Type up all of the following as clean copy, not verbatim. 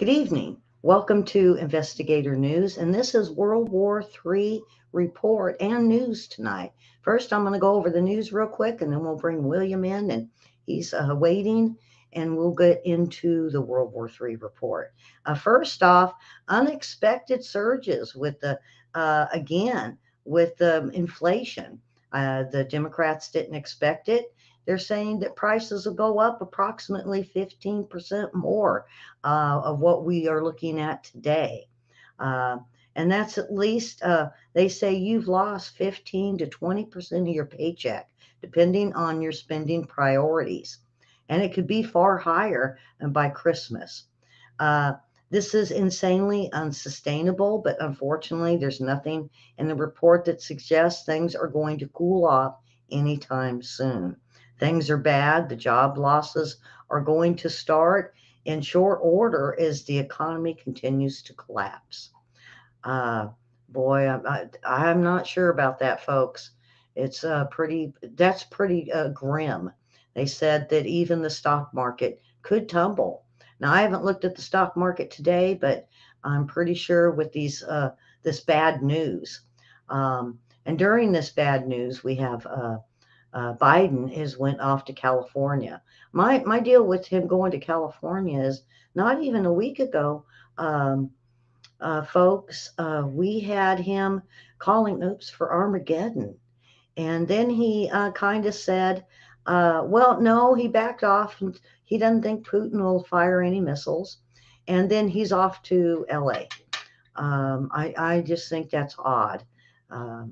Good evening. Welcome to Investigator News, and this is World War III report and news tonight. First, I'm going to go over the news real quick, and then we'll bring William in, and he's waiting, and we'll get into the World War III report. First off, unexpected surges with again, with the inflation. The Democrats didn't expect it. They're saying that prices will go up approximately 15% more of what we are looking at today. Uh, and that's at least, they say you've lost 15 to 20% of your paycheck, depending on your spending priorities. And it could be far higher by Christmas. Uh, this is insanely unsustainable, but unfortunately, there's nothing in the report that suggests things are going to cool off anytime soon. Things are bad. The job losses are going to start in short order as the economy continues to collapse. Uh, boy, I'm not sure about that, folks. It's that's pretty grim. They said that even the stock market could tumble. Now, I haven't looked at the stock market today, but I'm pretty sure with this bad news. And during this bad news, we have Biden is went off to California. My deal with him going to California is not even a week ago, folks. We had him calling, oops, for Armageddon, and then he kind of said, well, no, he backed off, and he doesn't think Putin will fire any missiles, and then he's off to LA. I just think that's odd.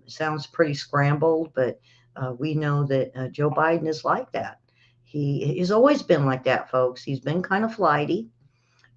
Sounds pretty scrambled, but we know that Joe Biden is like that. He's always been like that, folks. He's been kind of flighty,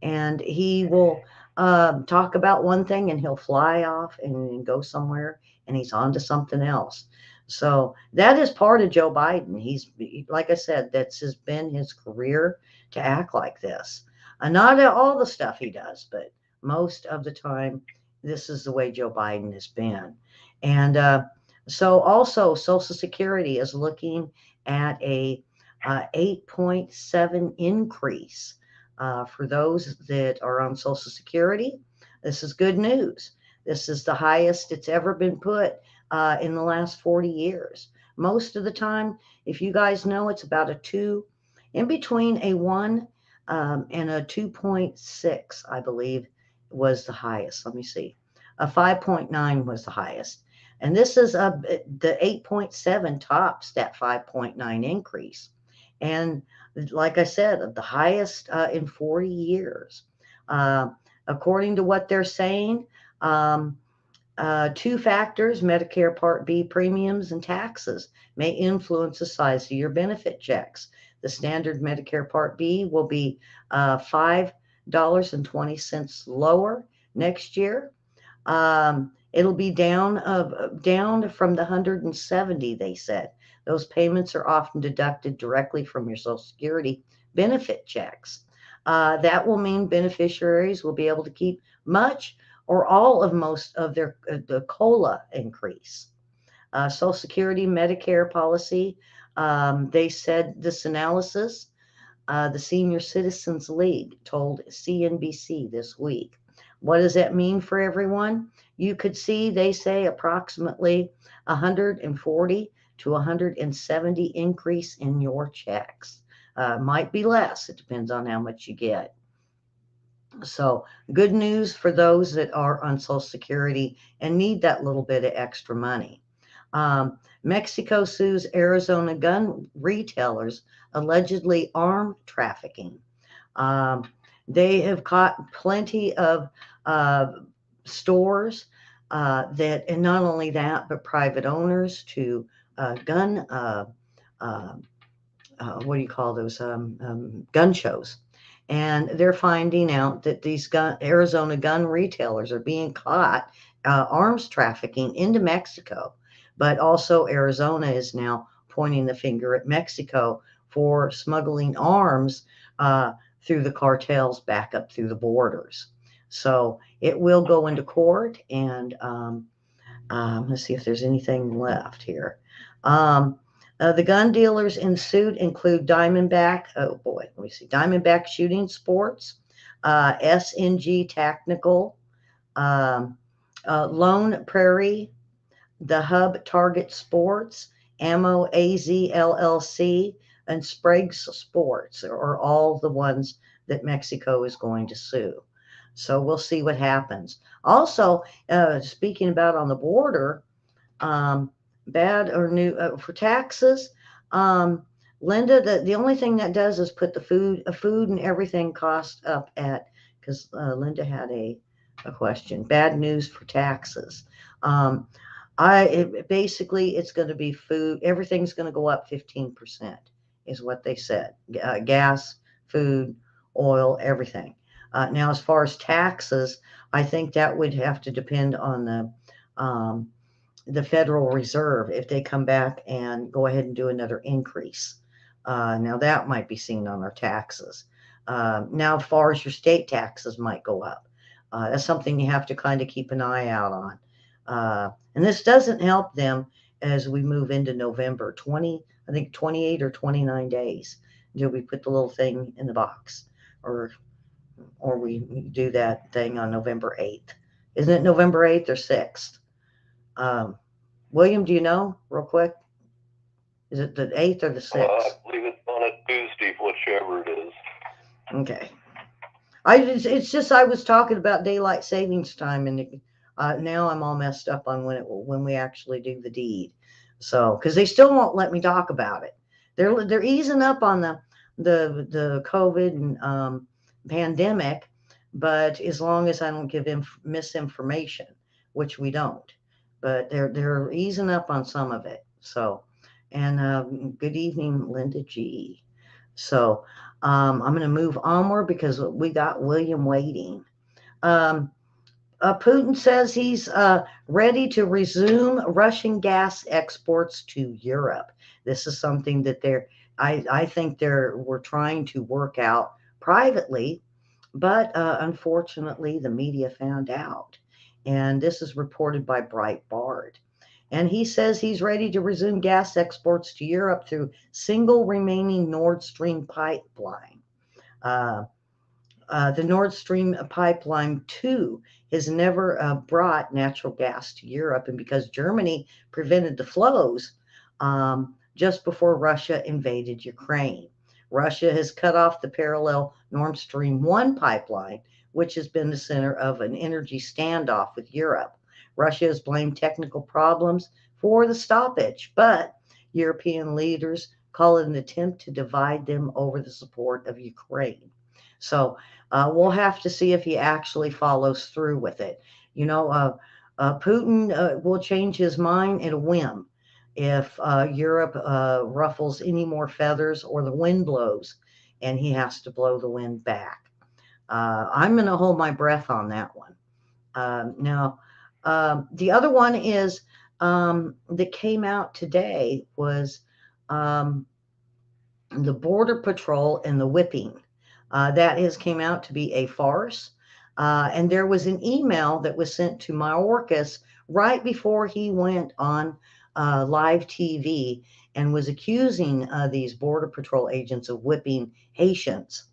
and he will talk about one thing and he'll fly off and go somewhere and he's on to something else. So that is part of Joe Biden. Like I said, has been his career to act like this. Not all the stuff he does, but most of the time, this is the way Joe Biden has been. And so also Social Security is looking at a 8.7 increase for those that are on Social Security. This is good news. This is the highest it's ever been put in the last 40 years. Most of the time, if you guys know, it's about a 2, in between a 1 and a 2.6, I believe, was the highest. Let me see. A 5.9 was the highest. And this is the 8.7 tops that 5.9 increase. And like I said, the highest in 40 years. According to what they're saying, 2 factors, Medicare Part B premiums and taxes, may influence the size of your benefit checks. The standard Medicare Part B will be $5.20 lower next year. It'll be down from the 170, they said. Those payments are often deducted directly from your Social Security benefit checks. That will mean beneficiaries will be able to keep much or all of most of their the COLA increase. Social Security Medicare policy, they said this analysis, the Senior Citizens League told CNBC this week. What does that mean for everyone? You could see, they say, approximately 140 to 170 increase in your checks. Might be less. It depends on how much you get. So good news for those that are on Social Security and need that little bit of extra money. Mexico sues Arizona gun retailers allegedly arm trafficking. They have caught plenty of stores that, and not only that, but private owners to gun, what do you call those, gun shows. And they're finding out that these Arizona gun retailers are being caught arms trafficking into Mexico. But also Arizona is now pointing the finger at Mexico for smuggling arms through the cartels back up through the borders. So it will go into court, and let's see if there's anything left here. The gun dealers in suit include Diamondback. Oh boy, let me see. Diamondback Shooting Sports, SNG Technical, um, Lone Prairie, the Hub Target Sports, Ammo AZ LLC, and Sprague's Sports are all the ones that Mexico is going to sue. So we'll see what happens. Also, speaking about on the border, um, bad or new for taxes. Um, Linda, the only thing that does is put the food and everything cost up at, because Linda had a question. Bad news for taxes. Um, basically it's going to be food. Everything's going to go up 15%, is what they said. Gas, food, oil, everything. Now, as far as taxes, I think that would have to depend on um, the Federal Reserve if they come back and go ahead and do another increase. Now that might be seen on our taxes. Now, as far as your state taxes might go up, that's something you have to kind of keep an eye out on. And this doesn't help them as we move into November 20, I think 28 or 29 days until we put the little thing in the box, or we do that thing on November 8th. Isn't it November 8th or 6th? Um, William, do you know real quick? Is it the 8th or the 6th? I believe it's on a Tuesday, whichever it is. Okay. It's just I was talking about daylight savings time, and now I'm all messed up on when we actually do the deed. So because they still won't let me talk about it. They're easing up on the COVID and pandemic, but as long as I don't give misinformation, which we don't, but they're easing up on some of it. So, and good evening, Linda G. So I'm going to move onward because we got William waiting. Um, Putin says he's ready to resume Russian gas exports to Europe. This is something that I think we're trying to work out privately, but unfortunately, the media found out. And this is reported by Breitbart. And he says he's ready to resume gas exports to Europe through single remaining Nord Stream pipeline. Uh, the Nord Stream pipeline 2 has never brought natural gas to Europe, and because Germany prevented the flows just before Russia invaded Ukraine. Russia has cut off the parallel Nord Stream 1 pipeline, which has been the center of an energy standoff with Europe. Russia has blamed technical problems for the stoppage, but European leaders call it an attempt to divide them over the support of Ukraine. So we'll have to see if he actually follows through with it. Putin will change his mind at a whim if Europe ruffles any more feathers or the wind blows and he has to blow the wind back. I'm going to hold my breath on that one. Now, the other one is that came out today was the Border Patrol and the whipping. That has came out to be a farce. And there was an email that was sent to Mayorkas right before he went on live TV and was accusing these Border Patrol agents of whipping Haitians.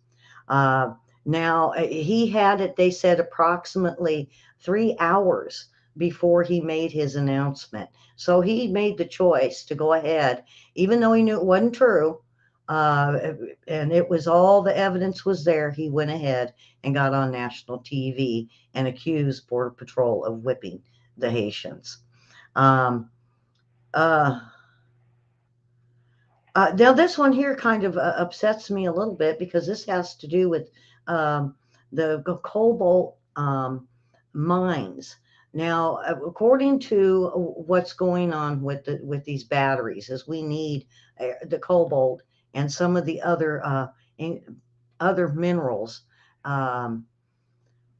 Now, he had it, they said, approximately 3 hours before he made his announcement. So he made the choice to go ahead, even though he knew it wasn't true. And it was all the evidence was there. He went ahead and got on national TV and accused Border Patrol of whipping the Haitians. Um, uh, Now, this one here kind of upsets me a little bit because this has to do with um, the cobalt mines. Now, according to what's going on with these batteries, is we need the cobalt and some of the other minerals um,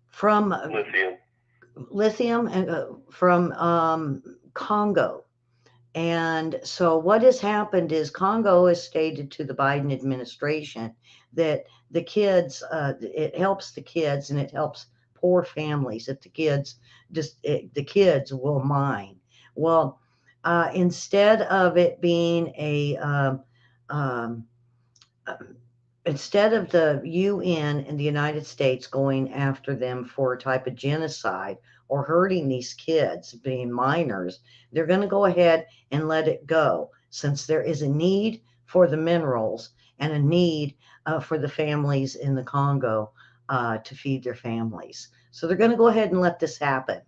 from lithium and from Congo. And so what has happened is Congo has stated to the Biden administration that the kids, it helps the kids and it helps poor families that the kids will mine. Well, instead of it being um, instead of the UN and the United States going after them for a type of genocide or hurting these kids being minors, they're going to go ahead and let it go since there is a need for the minerals and a need for the families in the Congo to feed their families. So they're going to go ahead and let this happen.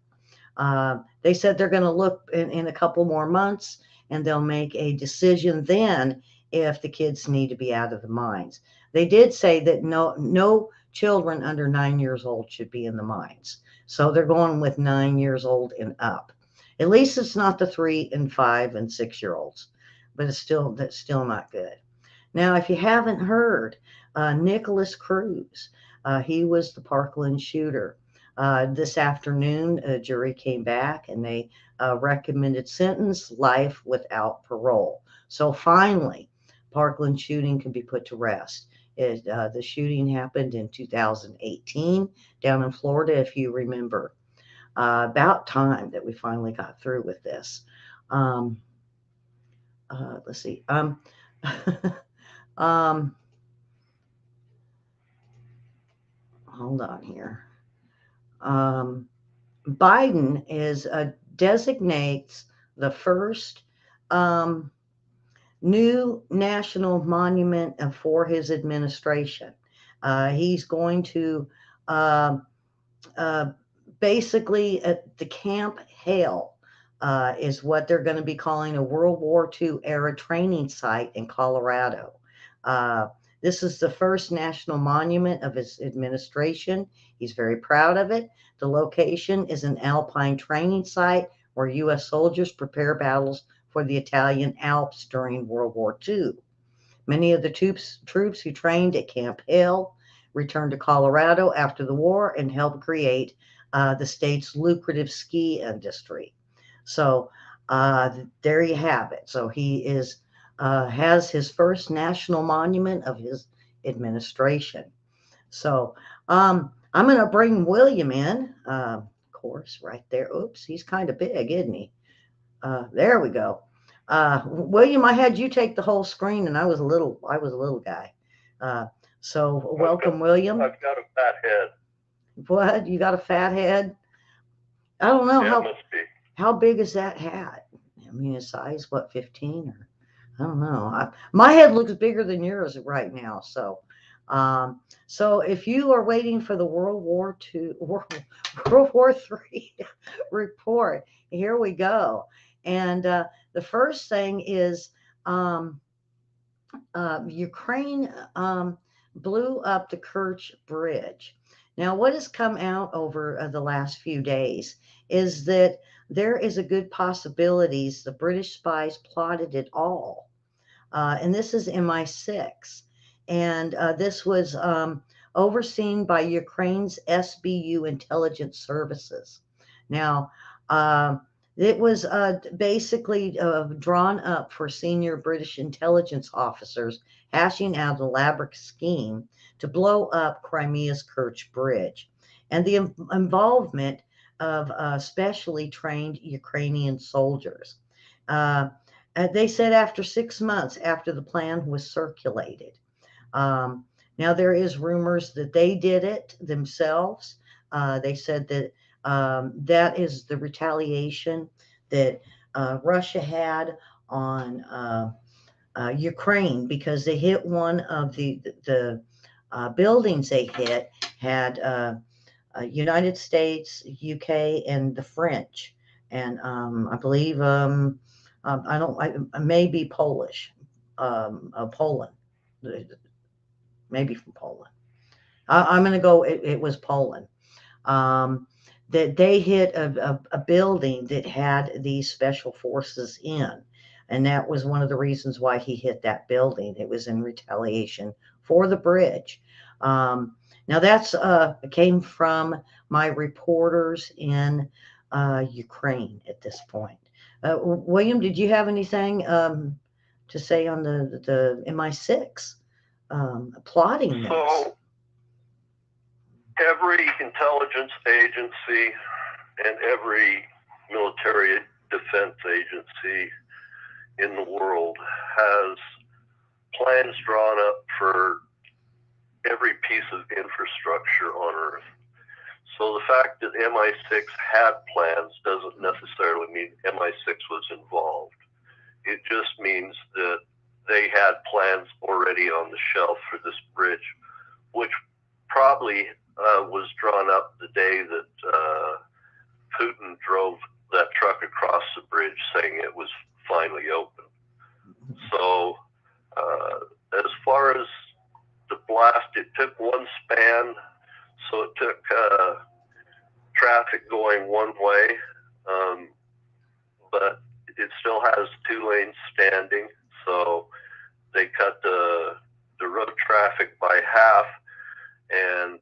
They said they're going to look in a couple more months and they'll make a decision then if the kids need to be out of the mines. They did say that no children under 9 years old should be in the mines. So they're going with 9 years old and up. At least it's not the 3 and 5 and 6 year olds, but that's still not good. Now, if you haven't heard, Nicholas Cruz, he was the Parkland shooter. This afternoon, a jury came back and they recommended sentence life without parole. So finally, Parkland shooting can be put to rest. The shooting happened in 2018 down in Florida, if you remember. About time that we finally got through with this. Let's see. Um, hold on here. Biden designates the first um, new national monument for his administration. He's going to uh, uh, basically the Camp Hale is what they're going to be calling a World War II era training site in Colorado. Uh, this is the first national monument of his administration. He's very proud of it. The location is an alpine training site where U.S. soldiers prepare battles for the Italian Alps during World War II. Many of the troops who trained at Camp Hale returned to Colorado after the war and helped create the state's lucrative ski industry. So there you have it. So he has his first national monument of his administration. So I'm going to bring William in, of course, right there. Oops, he's kind of big, isn't he? There we go. William, I had you take the whole screen, and I was a little guy. So welcome, William. I've got a fat head. What? You got a fat head? I don't know how big is that hat? I mean, his size, what, 15 or I don't know. My head looks bigger than yours right now. So, so if you are waiting for the World War III report, here we go. And the first thing is Ukraine blew up the Kerch Bridge. Now, what has come out over the last few days is that there is a good possibilities the British spies plotted it all. And this is MI6. And this was overseen by Ukraine's SBU intelligence services. Now, it was basically drawn up for senior British intelligence officers hashing out an elaborate scheme to blow up Crimea's Kerch Bridge and the involvement of specially trained Ukrainian soldiers. They said after 6 months after the plan was circulated. Now, there is rumors that they did it themselves. They said that that is the retaliation that Russia had on Ukraine because they hit one of the buildings they hit had United States, UK, and the French, and I believe I may be Polish, Poland, maybe from Poland. I'm going to go. It was Poland. That they hit a building that had these special forces in. And that was one of the reasons why he hit that building. It was in retaliation for the bridge. Now that's came from my reporters in Ukraine at this point. William, did you have anything to say on the MI6 plotting this? So every intelligence agency and every military defense agency in the world has plans drawn up for every piece of infrastructure on Earth. So the fact that MI6 had plans doesn't necessarily mean MI6 was involved. It just means that they had plans already on the shelf for this bridge, which probably was drawn up the day that Putin drove that truck across the bridge saying it was finally open. So as far as the blast, it took one span, so it took traffic going one way, but it still has 2 lanes standing, so they cut the road traffic by half, and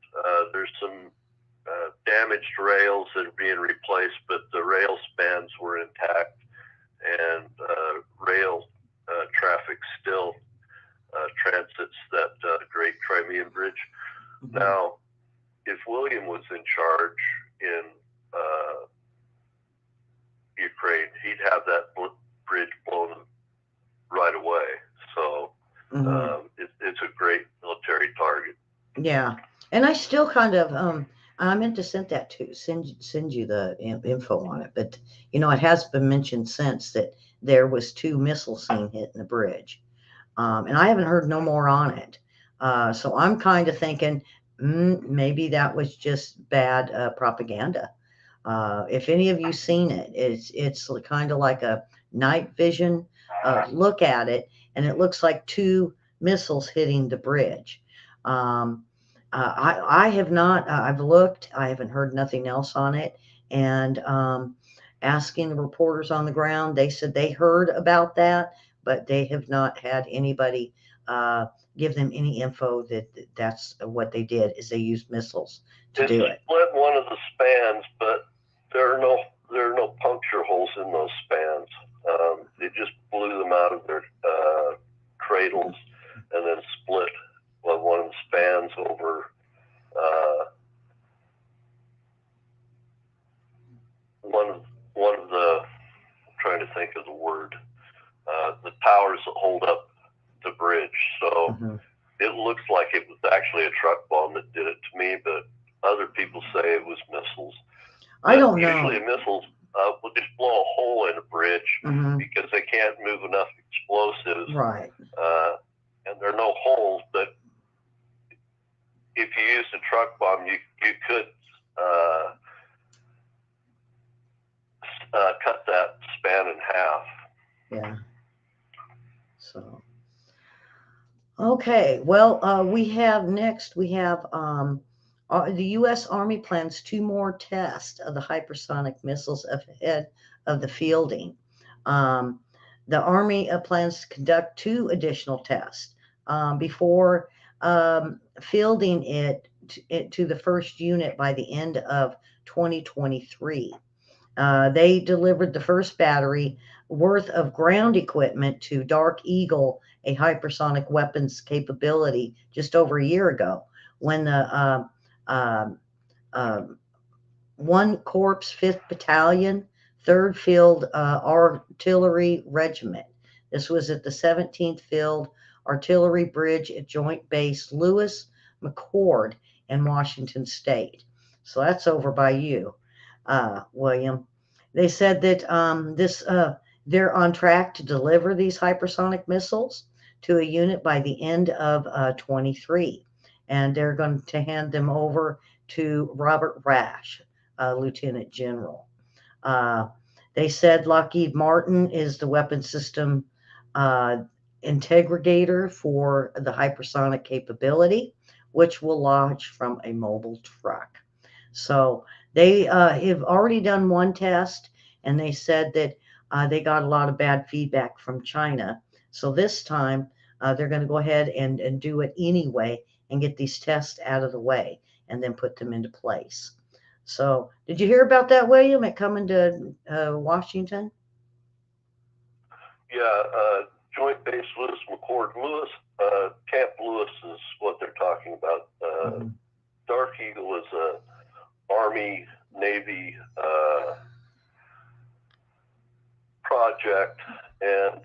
there's some damaged rails that are being replaced, but the rail spans were intact, and rail traffic still transits that Great Crimean Bridge. Mm-hmm. Now, if William was in charge in Ukraine, he'd have that bridge blown right away. So it's a great military target. Yeah, and I still kind of I meant to send that to send you the info on it, but it has been mentioned since that there was 2 missiles seen hitting the bridge, and I haven't heard no more on it. So I'm kind of thinking maybe that was just bad propaganda. If any of you seen it, it's kind of like a night vision look at it, and it looks like 2 missiles hitting the bridge. I have not. I've looked. I haven't heard nothing else on it. And asking the reporters on the ground, they said they heard about that, but they have not had anybody give them any info that that's what they did. Is they used missiles to do it. Split one of the spans, but there are no puncture holes in those spans. It just blew them out of their cradles and then split one of the spans over one of the, I'm trying to think of the word, the towers that hold up the bridge. So it looks like it was actually a truck bomb that did it to me, but other people say it was missiles. I don't know. Usually missiles will just blow a hole in a bridge because they can't move enough explosives. Right. And there are no holes, but if you used a truck bomb, you could cut that span in half. Yeah. So, okay. Well, we have the U.S. Army plans 2 more tests of the hypersonic missiles ahead of the fielding. The Army plans to conduct 2 additional tests before fielding it to the first unit by the end of 2023. They delivered the first battery worth of ground equipment to Dark Eagle, a hypersonic weapons capability, just over a year ago, when the 1 Corps 5th Battalion, 3rd Field Artillery Regiment. This was at the 17th Field Artillery Bridge at Joint Base Lewis McChord in Washington State. So that's over by you, William. They said that they're on track to deliver these hypersonic missiles to a unit by the end of 23, and they're going to hand them over to Robert Rash, Lieutenant General. They said Lockheed Martin is the weapon system integrator for the hypersonic capability, which will launch from a mobile truck. So they have already done 1 test, and they said that they got a lot of bad feedback from China. So this time they're going to go ahead and do it anyway and get these tests out of the way and then put them into place. So did you hear about that, William, it coming to Washington? Yeah, Joint Base Lewis McChord. Camp Lewis is what they're talking about. Dark Eagle is a Army, Navy project, and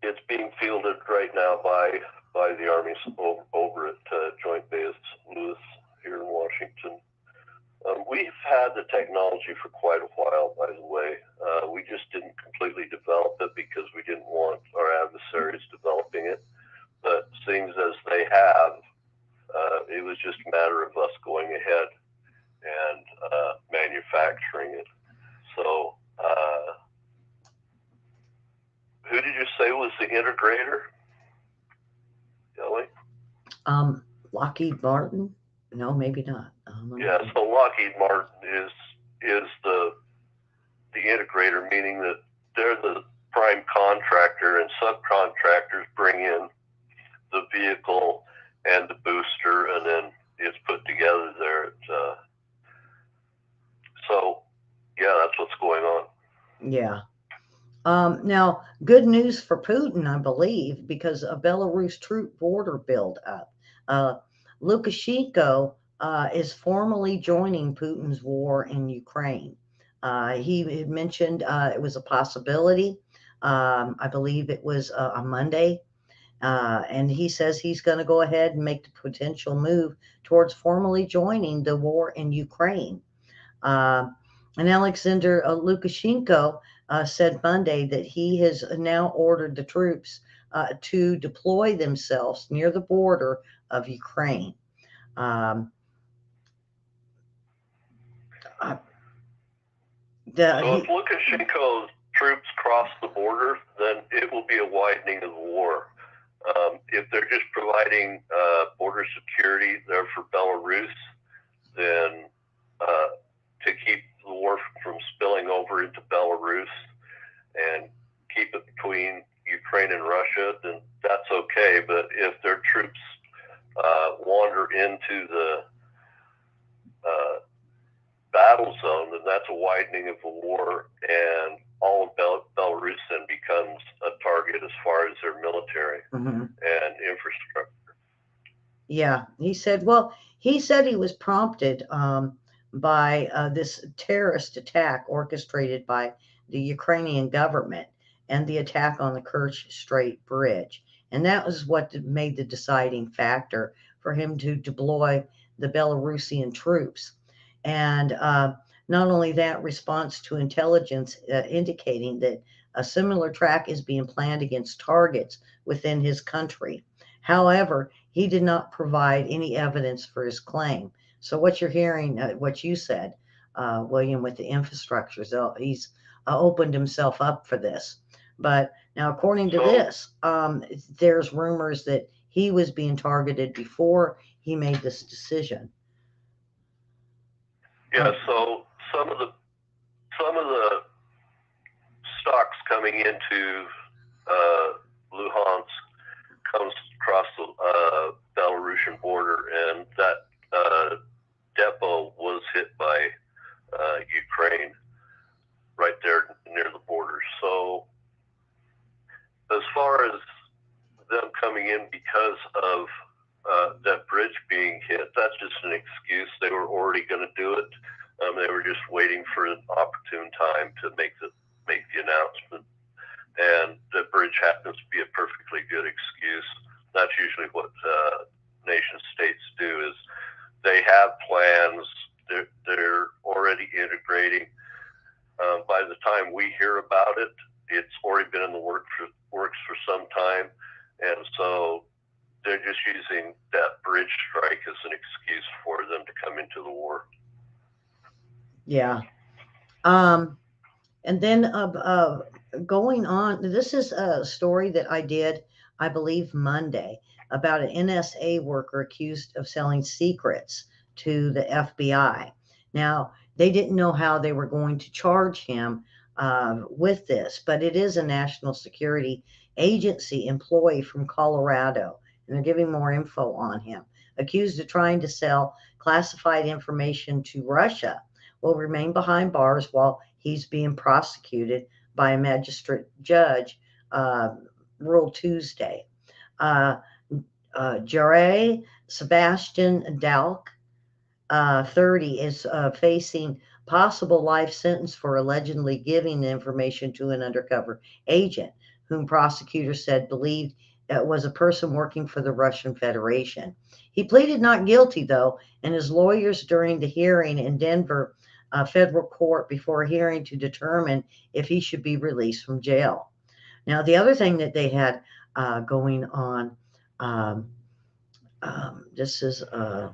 it's being fielded right now by the Army over at Joint Base Lewis here in Washington. We've had the technology for quite a while, by the way. We just didn't completely develop it because we didn't want our adversaries developing it. But seeing as they have, it was just a matter of us going ahead and manufacturing it. So, who did you say was the integrator? ELLY? Lockheed Martin? No, maybe not. Yeah, so Lockheed Martin is the integrator, meaning that they're the prime contractor, and subcontractors bring in the vehicle and the booster, and then it's put together there. So, yeah, that's what's going on. Yeah. Now, good news for Putin, I believe, because a Belarus troop border build up. Lukashenko is formally joining Putin's war in Ukraine. He had mentioned it was a possibility. I believe it was a Monday. And he says he's going to go ahead and make the potential move towards formally joining the war in Ukraine. And Alexander Lukashenko said Monday that he has now ordered the troops to deploy themselves near the border of Ukraine. So if Lukashenko's troops cross the border, then it will be a widening of the war. If they're just providing border security there for Belarus, then to keep the war from spilling over into Belarus and keep it between Ukraine and Russia, then that's okay. But if their troops wander into the battle zone, then that's a widening of the war, and all of Belarus then becomes a target as far as their military and infrastructure. Yeah, he said, well, he said he was prompted by this terrorist attack orchestrated by the Ukrainian government and the attack on the Kerch Strait Bridge. And that was what made the deciding factor for him to deploy the Belarusian troops. And not only that, response to intelligence indicating that a similar track is being planned against targets within his country. However, he did not provide any evidence for his claim. So what you're hearing, what you said, William, with the infrastructure, so he's opened himself up for this. But now, according to this, there's rumors that he was being targeted before he made this decision. Yeah, so some of the stocks coming into Luhansk comes across the Belarusian border, and that depot was hit by Ukraine right there near the border. So as far as them coming in because of that bridge being hit, that's just an excuse. They were already going to do it. They were just waiting for an opportune time to make the announcement. And the bridge happens to be a perfectly good excuse. That's usually what nation states do, is they have plans. They're already integrating. By the time we hear about it, it's already been in the works for some time. And so they're just using that bridge strike as an excuse for them to come into the war. Yeah. And then going on, this is a story that I did, I believe, Monday, about an NSA worker accused of selling secrets to the FBI. Now, they didn't know how they were going to charge him with this, but it is a national security agency employee from Colorado, and they're giving more info on him. Accused of trying to sell classified information to Russia, will remain behind bars while he's being prosecuted by a magistrate judge, ruled Tuesday. Jare Sebastian Dalk, 30, is facing possible life sentence for allegedly giving the information to an undercover agent whom prosecutors said believed it was a person working for the Russian Federation. He pleaded not guilty, though, and his lawyers during the hearing in Denver federal court before hearing to determine if he should be released from jail. Now, the other thing that they had going on, um, this is, well,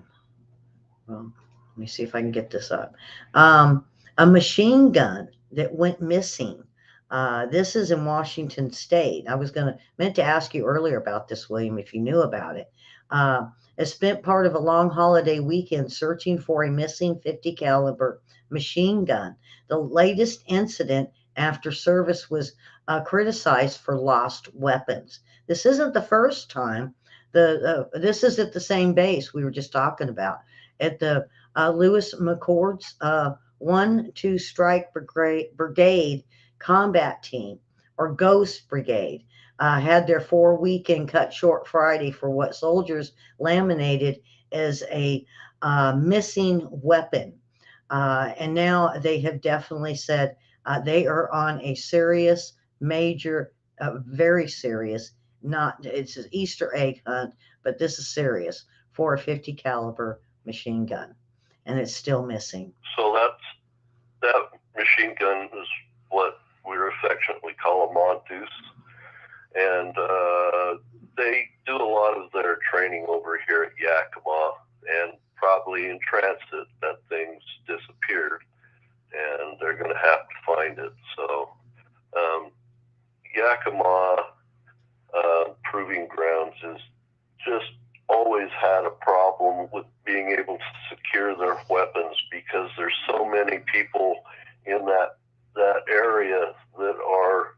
let me see if I can get this up. A machine gun that went missing. This is in Washington State. I was meant to ask you earlier about this, William, if you knew about it. I spent part of a long holiday weekend searching for a missing 50 caliber machine gun. The latest incident after service was criticized for lost weapons. This isn't the first time. This is at the same base we were just talking about, at the Lewis McCord's 1-2 Strike Brigade Combat Team, or Ghost Brigade, had their 4 weekend cut short Friday for what soldiers laminated as a missing weapon. And now they have definitely said they are on a serious, major, very serious, it's an Easter egg hunt, but this is serious, for a 50 caliber machine gun, and it's still missing. So that machine gun is what we affectionately call a Mongoose, and they do a lot of their training over here at Yakima, and probably in transit that thing's disappeared, and they're going to have to find it. So Yakima Proving Grounds is just always had a problem with being able to secure their weapons, because there's so many people in that area that are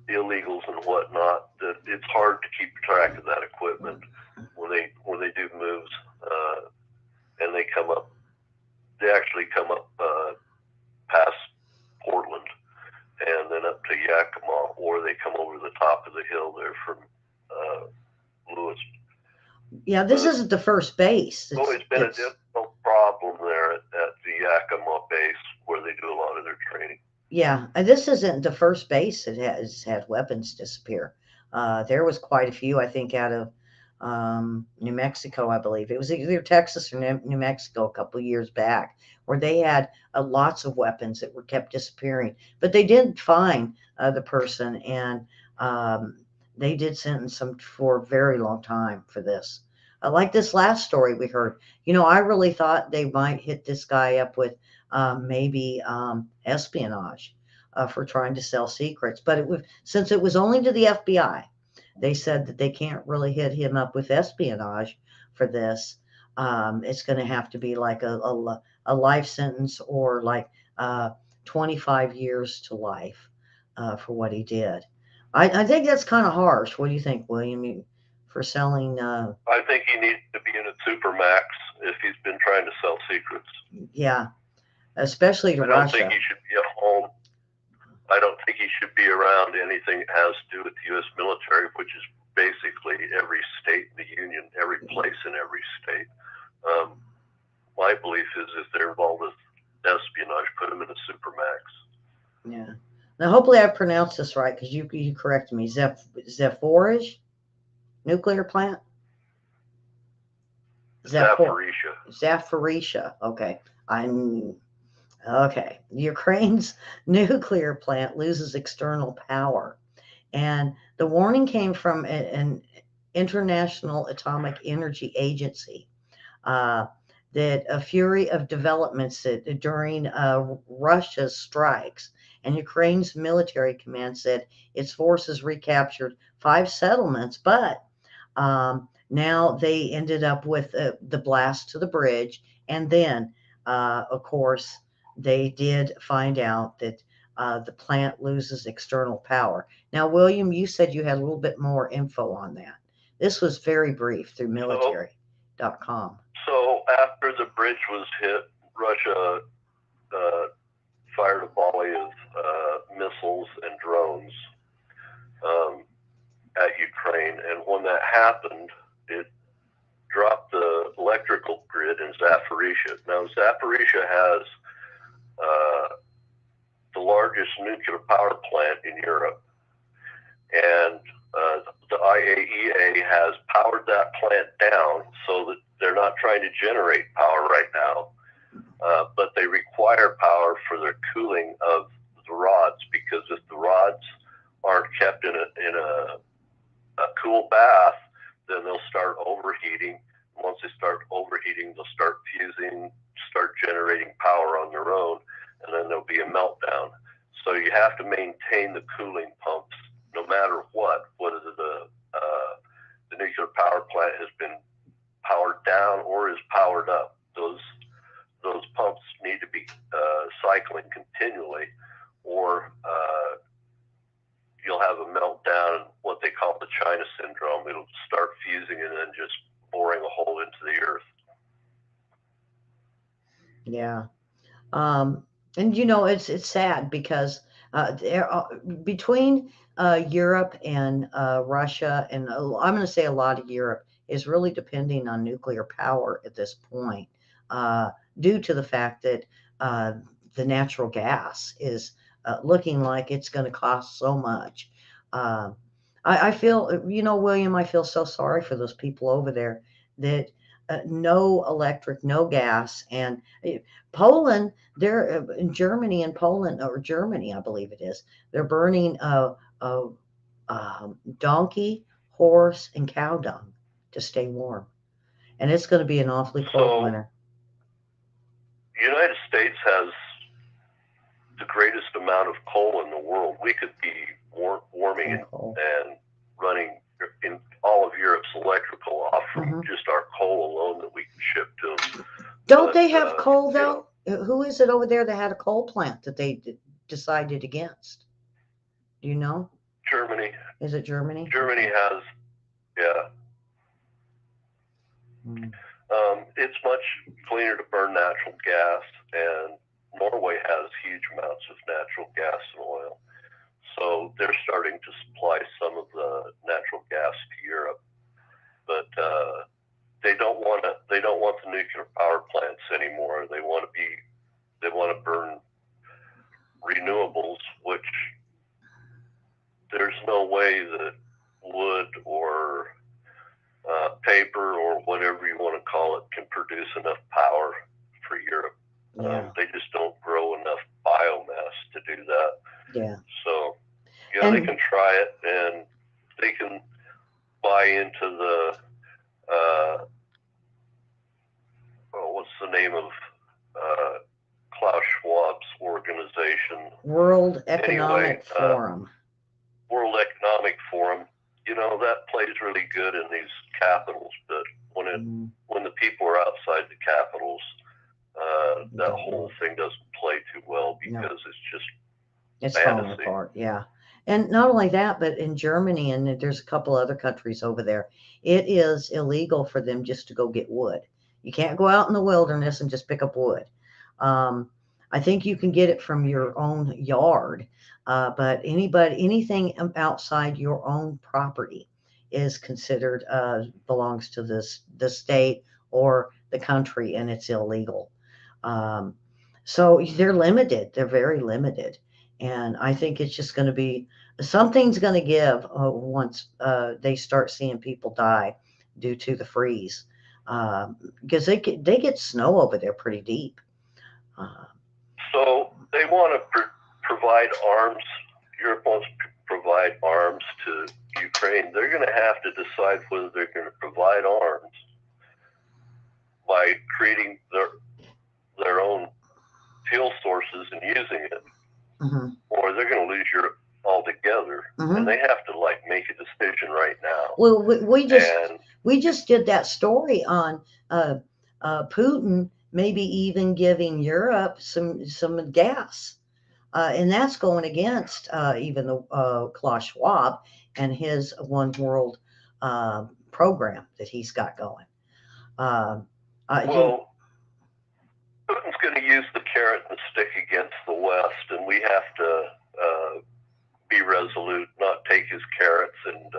illegals and whatnot, that it's hard to keep track of that equipment when they do moves, and they actually come up past Portland and then up to Yakima, or they come over the top of the hill there from Lewis. Yeah, this isn't the first base. It's always been a difficult problem there at the Yakima base, where they do a lot of their training. Yeah, and this isn't the first base that has had weapons disappear. There was quite a few, I think, out of New Mexico, I believe. It was either Texas or New Mexico a couple of years back, where they had lots of weapons that were kept disappearing. But they did find the person, and they did sentence them for a very long time for this. Like this last story we heard, I really thought they might hit this guy up with maybe espionage for trying to sell secrets. But since it was only to the FBI, they said that they can't really hit him up with espionage for this. It's going to have to be like a life sentence, or like 25 years to life for what he did. I think that's kind of harsh. What do you think, William, for selling? I think he needs to be in a supermax if he's been trying to sell secrets. Yeah, especially to Russia. I don't think he should be at home. I don't think he should be around anything that has to do with the U.S. military, which is basically every state in the Union, every place in every state. My belief is if they're involved with espionage, put them in a supermax. Yeah. Now, hopefully I pronounced this right, because you corrected me. Zaporizhzhia nuclear plant? Zaporizhzhia. Okay. Okay. Ukraine's nuclear plant loses external power. And the warning came from an International Atomic Energy Agency that a fury of developments during Russia's strikes, and Ukraine's military command said its forces recaptured 5 settlements, but now they ended up with the blast to the bridge. And then, of course, they did find out that the plant loses external power. Now, William, you said you had a little bit more info on that. This was very brief through military.com. So after the bridge was hit, Russia fired a volley of missiles and drones at Ukraine. And when that happened, it dropped the electrical grid in Zaporizhzhia. Now, Zaporizhzhia has the largest nuclear power plant in Europe. And the IAEA has powered that plant down so that they're not trying to generate power right now, but they require power for their cooling of the rods, because if the rods aren't kept in a cool bath, then they'll start overheating. Once they start overheating, they'll start fusing, start generating power on their own, and then there'll be a meltdown. So you have to maintain the cooling pumps no matter what, whether the nuclear power plant has been powered down or is powered up. Those pumps need to be cycling continually, or you'll have a meltdown, what they call the China syndrome. It'll start fusing and then just boring a hole into the earth. Yeah. And you know, it's sad because between Europe and Russia, and I'm going to say a lot of Europe is really depending on nuclear power at this point, due to the fact that the natural gas is looking like it's going to cost so much. I feel, you know, William, I feel so sorry for those people over there that no electric, no gas, and Poland, they're in Germany and Poland, or Germany, I believe it is. They're burning donkey, horse, and cow dung to stay warm, and it's going to be an awfully cold winter. The United States has the greatest amount of coal in the world. We could be warming and running in all of Europe's electrical off from just our coal alone that we can ship to them. Don't they have coal, though? Who is it over there that had a coal plant that they decided against? Do you know? Germany. Is it Germany? Germany has, yeah. It's much cleaner to burn natural gas, and Norway has huge amounts of natural gas and oil. So they're starting to supply some of the natural gas to Europe, but they don't want the nuclear power plants anymore. They want to burn renewables, which there's no way that wood or paper or whatever you want to call it can produce enough power for Europe. Yeah. They just don't grow enough biomass to do that. Yeah. So, yeah, they can try it, and they can buy into the what's the name of Klaus Schwab's organization? World Economic Forum. World Economic Forum. You know, that plays really good in these capitals, but when the people are outside the capitals, that whole thing doesn't play too well, because it's falling apart. Yeah. And not only that, but in Germany, and there's a couple other countries over there, it is illegal for them just to go get wood. You can't go out in the wilderness and just pick up wood. I think you can get it from your own yard, but anything outside your own property is considered belongs to the state or the country, and it's illegal. So they're limited. They're very limited. And I think it's just going to be, something's going to give once they start seeing people die due to the freeze, because they get snow over there pretty deep. So they want to provide arms. Europe wants to provide arms to Ukraine. They're going to have to decide whether they're going to provide arms by creating their own fuel sources and using it, or they're going to lose Europe altogether. And they have to make a decision right now. Well, we just did that story on Putin maybe even giving Europe some gas, and that's going against even the Klaus Schwab and his One World program that he's got going. Well, Putin's going to use the carrot and stick against the West, and we have to be resolute, not take his carrots and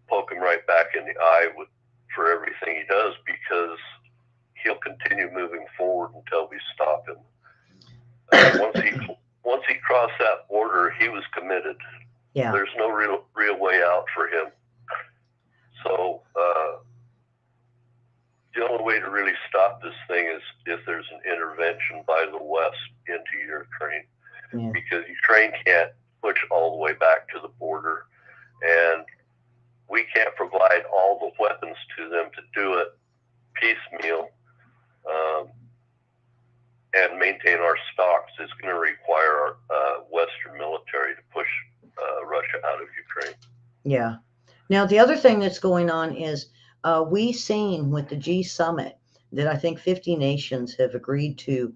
poke him right back in the eye for everything he does, because he'll continue moving forward until we stop him. Once he crossed that border, he was committed. Yeah. There's no real way out for him. So the only way to really stop this thing is if there's an intervention by the West into Ukraine, because Ukraine can't push all the way back to the border, and we can't provide all the weapons to them to do it piecemeal and maintain our stocks. It's going to require our Western military to push Russia out of Ukraine. Yeah. Now, the other thing that's going on is we've seen with the G summit that I think 50 nations have agreed to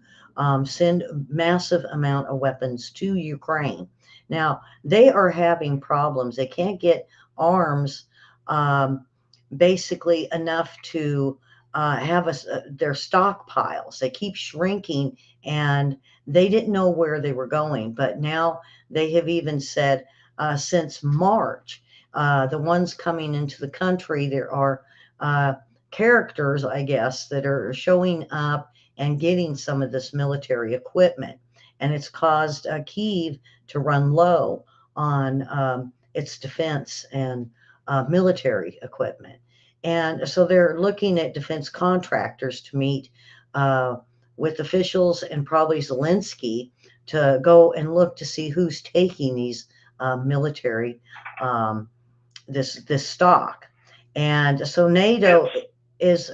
send a massive amount of weapons to Ukraine. Now, they are having problems. They can't get arms basically enough to have their stockpiles. They keep shrinking, and they didn't know where they were going. But now they have even said since March, the ones coming into the country, there are characters, I guess, that are showing up and getting some of this military equipment. And it's caused Kyiv to run low on its defense and military equipment. And so they're looking at defense contractors to meet with officials and probably Zelensky to go and look to see who's taking these military this stock. And so NATO is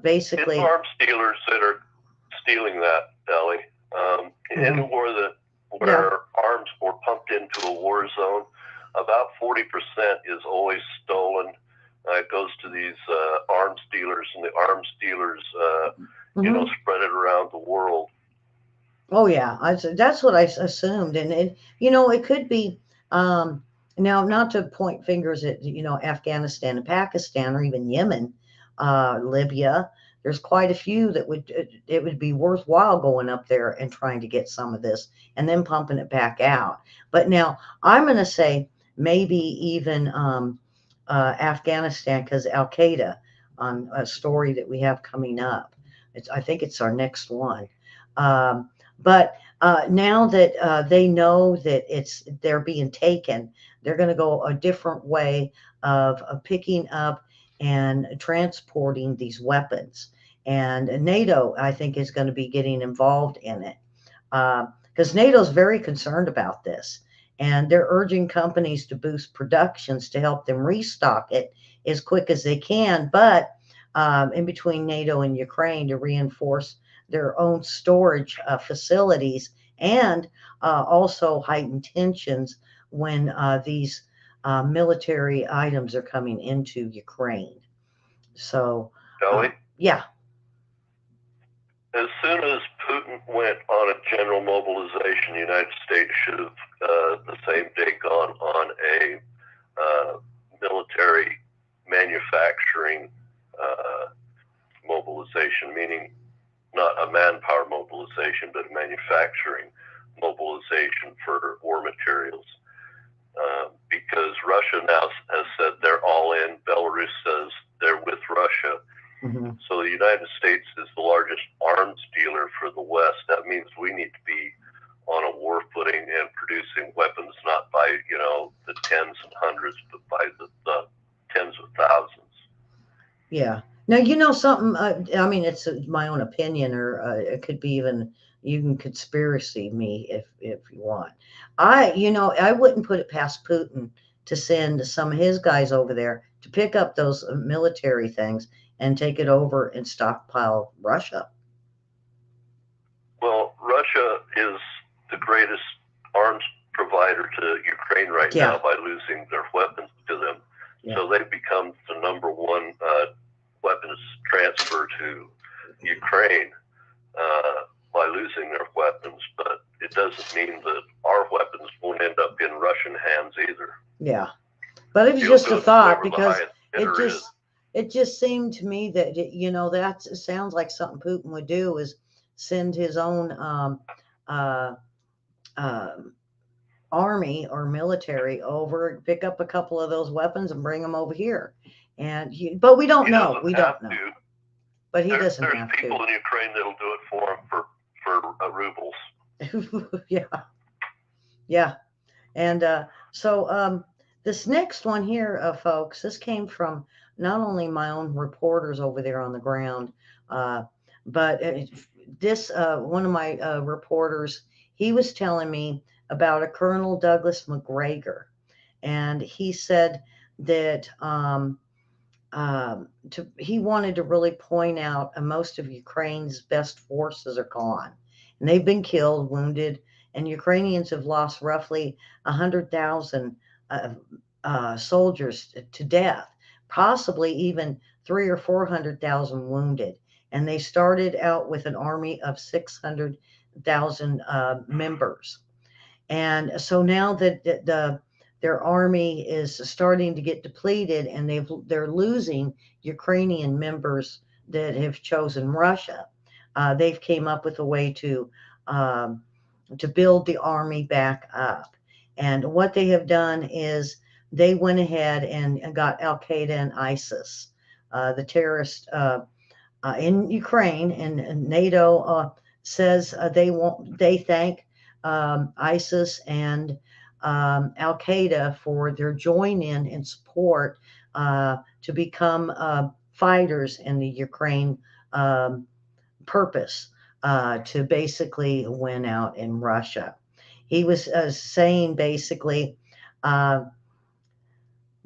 basically it's arms dealers that are stealing that, Ellie. In a war where arms were pumped into a war zone, about 40% is always stolen. It goes to these arms dealers, and the arms dealers, spread it around the world. Oh yeah, that's what I assumed, and it could be. Now, not to point fingers at Afghanistan and Pakistan or even Yemen, Libya. There's quite a few that it would be worthwhile going up there and trying to get some of this and then pumping it back out. But now I'm going to say maybe even Afghanistan, because Al Qaeda, on a story that we have coming up. I think it's our next one. But now that they know that they're being taken, they're going to go a different way of picking up and transporting these weapons. And NATO, I think, is going to be getting involved in it because NATO is very concerned about this. And they're urging companies to boost productions to help them restock it as quick as they can. But in between NATO and Ukraine to reinforce their own storage facilities and also heighten tensions when these military items are coming into Ukraine. So, yeah. As soon as Putin went on a general mobilization, the United States should have the same day gone on a military manufacturing mobilization, meaning not a manpower mobilization, but a manufacturing mobilization for war materials. Because Russia now has said they're all in. Belarus says they're with Russia. Mm-hmm. So the United States is the largest arms dealer for the West. That means we need to be on a war footing and producing weapons, not by the tens and hundreds, but by the tens of thousands. Yeah. Now, something, I mean, it's my own opinion, or it could be even, you can conspiracy me if you want. I wouldn't put it past Putin to send some of his guys over there to pick up those military things and take it over and stockpile Russia. Well, Russia is the greatest arms provider to Ukraine right now by losing their weapons to them. Yeah. So they've become the number one weapons transfer to Ukraine by losing their weapons. But it doesn't mean that our weapens won't end up in Russian hands either. Yeah. But it was just a thought, because it just seemed to me that, that sounds like something Putin would do, is send his own army or military over, pick up a couple of those weapons and bring them over here. But we don't know. We don't know. But he doesn't have to. There's people in Ukraine that'll do it for him for rubles. Yeah, yeah. And this next one here, folks, this came from not only my own reporters over there on the ground, uh, but this one of my reporters, he was telling me about a Colonel Douglas McGregor, and he said that he wanted to really point out most of Ukraine's best forces are gone, and they've been killed, wounded, and Ukrainians have lost roughly 100,000 uh, soldiers to death, possibly even 300,000 or 400,000 wounded. And they started out with an army of 600,000 members. And so now that their army is starting to get depleted, and they're losing Ukrainian members that have chosen Russia, they've came up with a way um, to build the army back up. And what they have done is they went ahead and got Al Qaeda and ISIS, the terrorist in Ukraine, and NATO says they thank ISIS and Al Qaeda for their join in and support to become fighters in the Ukraine um, purpose to basically win out in Russia. He was saying basically uh,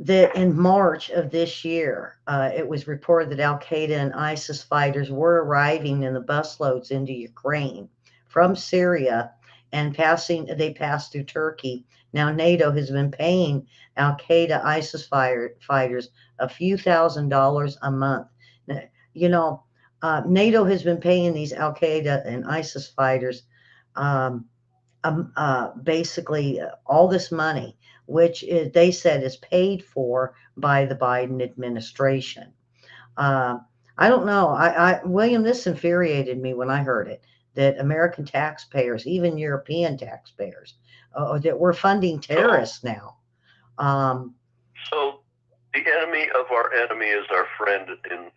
that in March of this year, it was reported that Al Qaeda and ISIS fighters were arriving in the busloads into Ukraine from Syria and they passed through Turkey. Now, NATO has been paying Al Qaeda ISIS fighters a few $1,000s a month. You know, NATO has been paying these Al Qaeda and ISIS fighters um, basically all this money, which they said is paid for by the Biden administration. Uh, I don't know. William, this infuriated me when I heard it, that American taxpayers, even European taxpayers, that we're funding terrorists now. So the enemy of our enemy is our friend in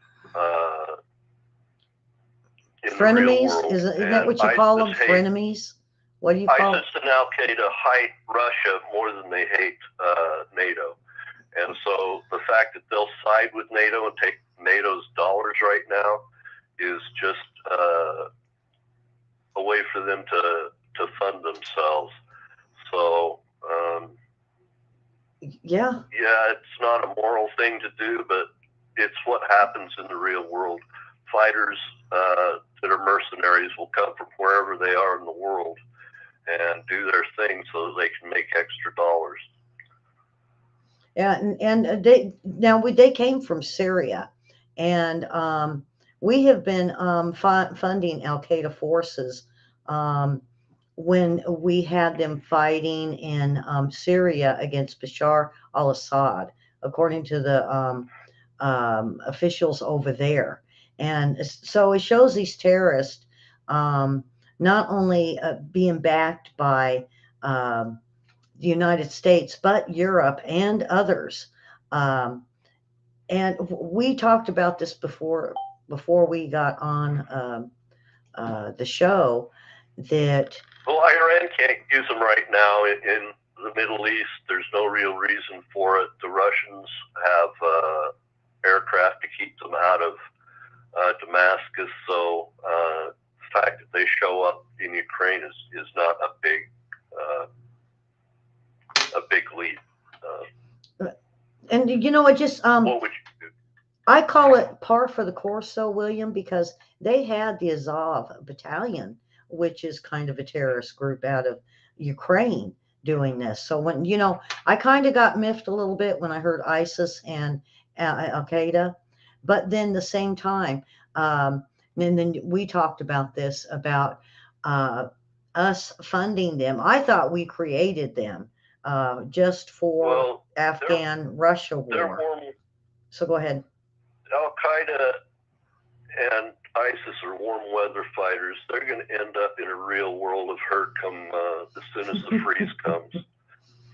frenemies? the real world. Isn't that what you call them? Frenemies? What do you call ISIS and Al Qaeda hate Russia more than they hate NATO. And so the fact that they'll side with NATO and take NATO's dollars right now is just a way for them to fund themselves. So, yeah, it's not a moral thing to do, but it's what happens in the real world. Fighters that are mercenaries will come from wherever they are in the world and do their thing so that they can make extra dollars. Yeah, and they came from Syria, and we have been funding Al Qaeda forces when we had them fighting in Syria against Bashar al-Assad, according to the officials over there. And so it shows these terrorists not only being backed by the United States, but Europe and others. And we talked about this before we got on the show. That Iran can't use them right now in the Middle East. There's no real reason for it. The Russians have aircraft to keep them out of Damascus. So the fact that they show up in Ukraine is not a big lead. And I just what would you do? I call it par for the course, so William, because they had the Azov battalion, which is kind of a terrorist group out of Ukraine, doing this. So when I kind of got miffed a little bit when I heard ISIS and Al Qaeda, but then the same time, and then we talked about this about us funding them. I thought we created them just for Afghan-Russia war. So go ahead. Al Qaeda and ISIS are warm weather fighters. They're going to end up in a real world of hurt come as soon as the freeze comes,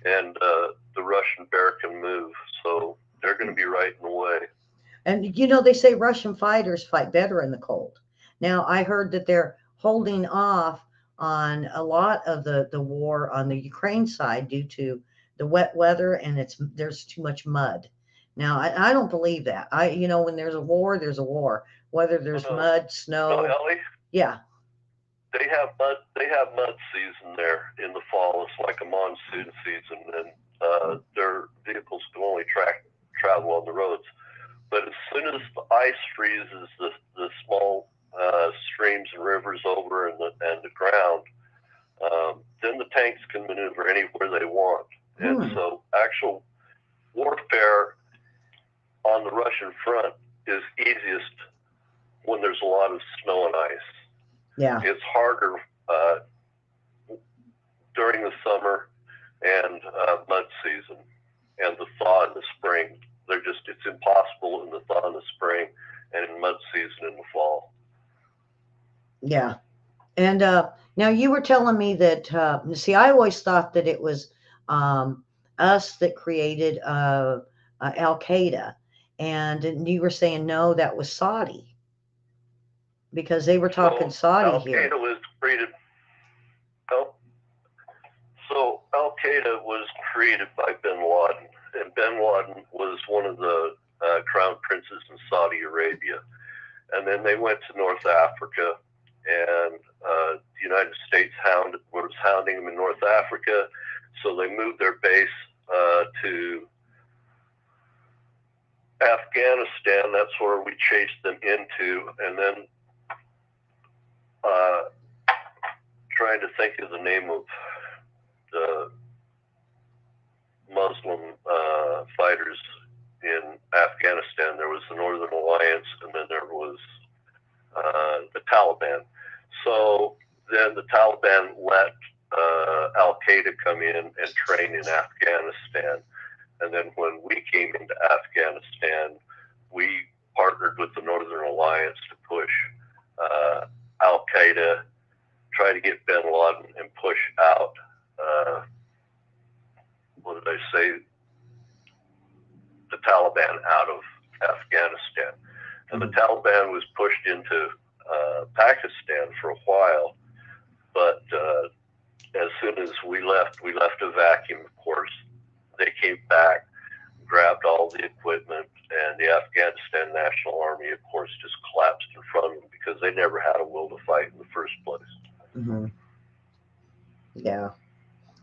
and the Russian bear can move. So they're going to be right in the way. And they say Russian fighters fight better in the cold. Now I heard that they're holding off on a lot of the war on the Ukraine side due to the wet weather, and there's too much mud. Now, I don't believe that. When there's a war, there's a war. Whether there's mud, snow, Ellie, yeah, they have mud. They have mud season there in the fall. It's like a monsoon season, and their vehicles can only travel on the roads. But as soon as the ice freezes the small streams and rivers over and the ground, then the tanks can maneuver anywhere they want. And so actual warfare on the Russian front is easiest when there's a lot of snow and ice. Yeah. It's harder during the summer and mud season and the thaw in the spring. It's impossible in the thaw in the spring and in mud season in the fall. Yeah. And now you were telling me that, see, I always thought that it was us that created Al-Qaeda. And you were saying, no, that was Saudi. Because they were talking Saudi here. Al-Qaeda was created. So Al-Qaeda was created by bin Laden. And bin Laden was one of the crown princes in Saudi Arabia. And then they went to North Africa, and the United States was hounding them in North Africa. So they moved their base to Afghanistan. That's where we chased them into. And then trying to think of the name of the Muslim fighters in Afghanistan. There was the Northern Alliance, and then there was the Taliban. So then the Taliban let Al-Qaeda come in and train in Afghanistan. And then when we came into Afghanistan, we partnered with the Northern Alliance to push Al-Qaeda, try to get bin Laden, and push out, what did I say, the Taliban out of Afghanistan. And the Taliban was pushed into Pakistan for a while, but as soon as we left a vacuum, of course. They came back, grabbed all the equipment, and the Afghanistan National Army, of course, just collapsed in front of them because they never had a will to fight in the first place. Mm-hmm. Yeah.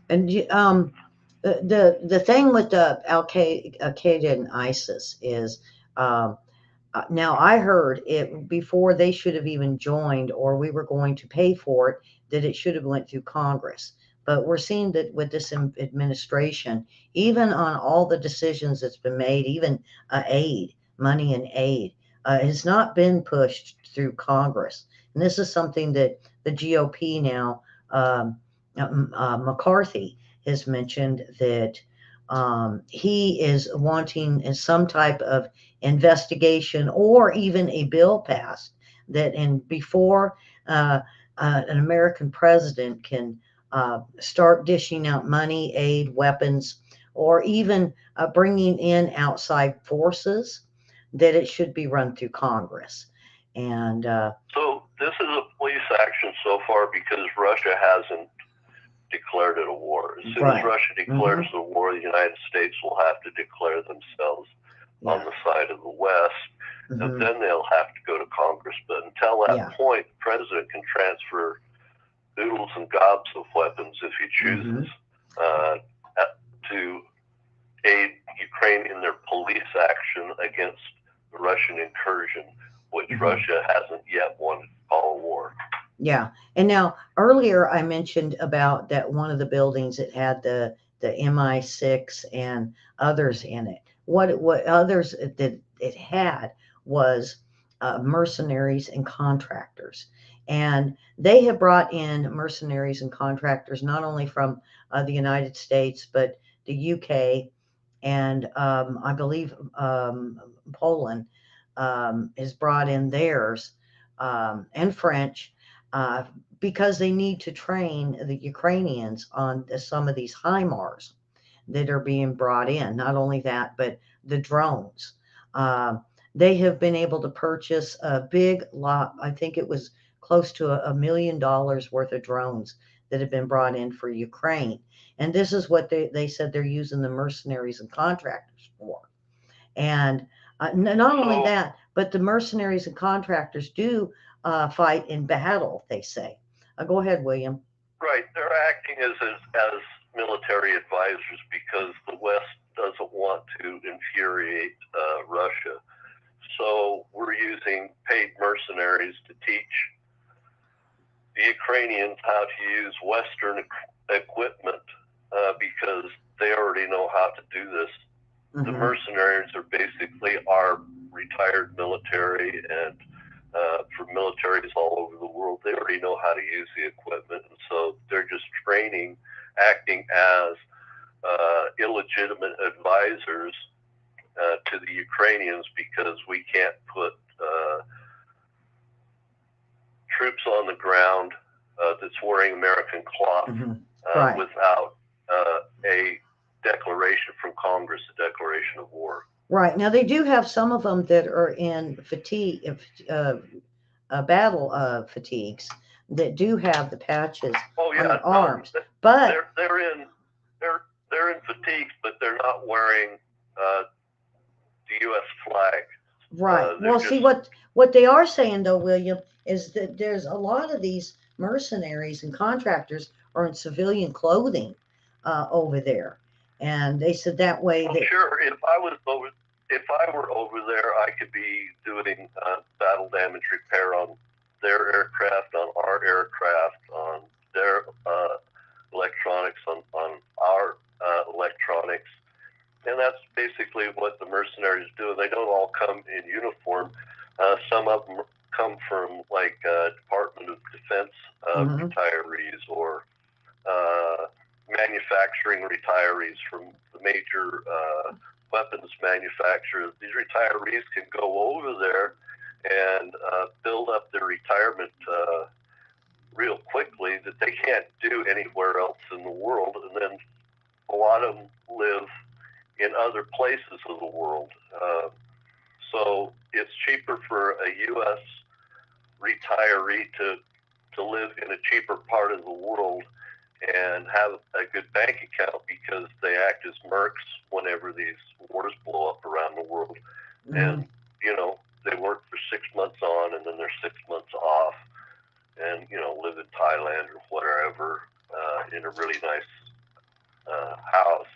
And the thing with the Al-Qaeda and ISIS is, now I heard it before they should have even joined, or we were going to pay for it, that it should have went through Congress. But we're seeing that with this administration, even on all the decisions that's been made, even money and aid, has not been pushed through Congress. And this is something that the GOP now, McCarthy has mentioned, that he is wanting some type of investigation or even a bill passed that before an American president can start dishing out money, aid, weapons, or even bringing in outside forces, that it should be run through Congress. And so this is a police action so far because Russia hasn't declared it a war. As soon as Russia declares the war, the United States will have to declare themselves on the side of the West, and then they'll have to go to Congress. But until that point, the president can transfer oodles and gobs of weapons if he chooses to aid Ukraine in their police action against the Russian incursion, which Russia hasn't yet wanted to call a war. Yeah. And now earlier I mentioned about that one of the buildings that had the MI6 and others in it. What others that it had was mercenaries and contractors. And they have brought in mercenaries and contractors, not only from the United States, but the UK, and I believe Poland has brought in theirs, and French, because they need to train the Ukrainians on some of these HIMARS that are being brought in. Not only that, but the drones. They have been able to purchase a big lot, I think it was close to $1 million worth of drones that have been brought in for Ukraine. And this is what they said they're using the mercenaries and contractors for. And not only that, but the mercenaries and contractors do fight in battle, they say. Go ahead, William. Right. They're acting as military advisors because the West doesn't want to infuriate Russia. So we're using paid mercenaries to teach the Ukrainians how to use Western equipment because they already know how to do this. The mercenaries are basically our retired military, and for militaries all over the world, they already know how to use the equipment, and so they're just training, acting as illegitimate advisors to the Ukrainians because we can't put troops on the ground that's wearing American cloth without a declaration from Congress, a declaration of war. Right. Now, they do have some of them that are in fatigue, battle fatigues that do have the patches on their arms. But they're in fatigues, but they're not wearing the U.S. flag. Right. Well, see, what they are saying, though, William, is that there's a lot of these mercenaries and contractors are in civilian clothing over there. And they said that way. Sure. If I were over there, I could be doing battle damage repair on their aircraft, on our aircraft, on their electronics, on our electronics. And that's basically what the mercenaries do. They don't all come in uniform. Some of them come from like Department of Defense retirees or manufacturing retirees from the major weapons manufacturers. These retirees can go over there and build up their retirement real quickly that they can't do anywhere else in the world. And then a lot of them live in other places of the world. So it's cheaper for a U.S. retiree to live in a cheaper part of the world and have a good bank account because they act as mercs whenever these wars blow up around the world. And, you know, they work for 6 months on and then they're 6 months off and, you know, live in Thailand or whatever in a really nice house.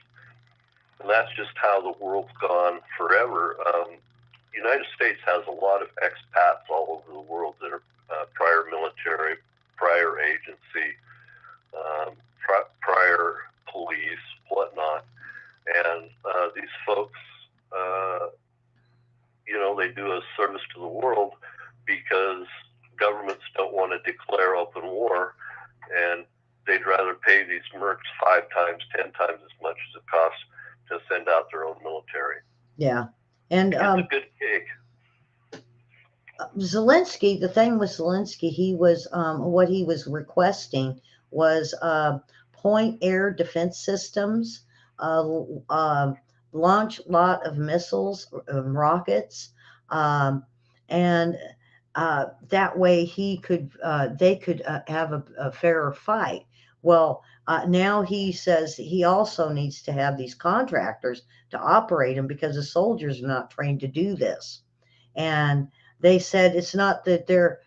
And that's just how the world's gone forever. The United States has a lot of expats all over the world that are prior military, prior agency, prior police, whatnot. And these folks, you know, they do a service to the world because governments don't want to declare open war, and they'd rather pay these mercs 5 times, 10 times as much as it costs to send out their own military. Yeah. And it's a good gig. Zelensky, the thing with Zelensky, he was what he was requesting was point air defense systems, launch lot of missiles, rockets, and that way they could have a fairer fight. Well, now he says he also needs to have these contractors to operate them because the soldiers are not trained to do this. And they said it's not that they're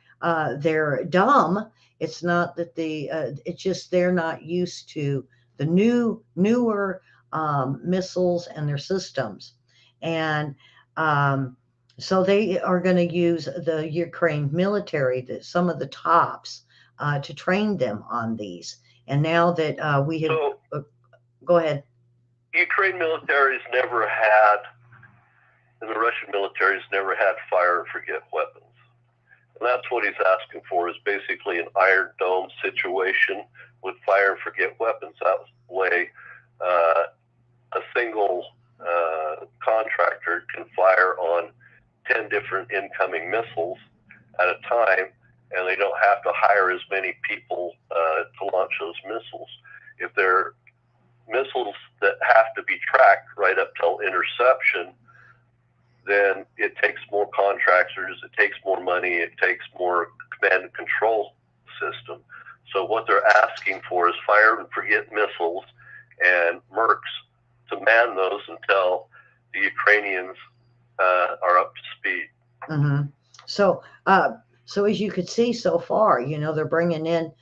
dumb. It's not that it's just they're not used to the newer missiles and their systems. And so they are going to use the Ukraine military, some of the tops, to train them on these. And now that we have, go ahead. Ukraine military's never had, and the Russian military's never had fire and forget weapons. And that's what he's asking for, is basically an Iron Dome situation with fire and forget weapons. That way, a single contractor can fire on 10 different incoming missiles at a time, and they don't have to hire as many people to launch those missiles. If they're missiles that have to be tracked right up till interception, then it takes more contractors, it takes more money, it takes more command and control system. So what they're asking for is fire and forget missiles and Mercs to man those until the Ukrainians are up to speed. Mm-hmm. So, so as you could see so far, you know, they're bringing in.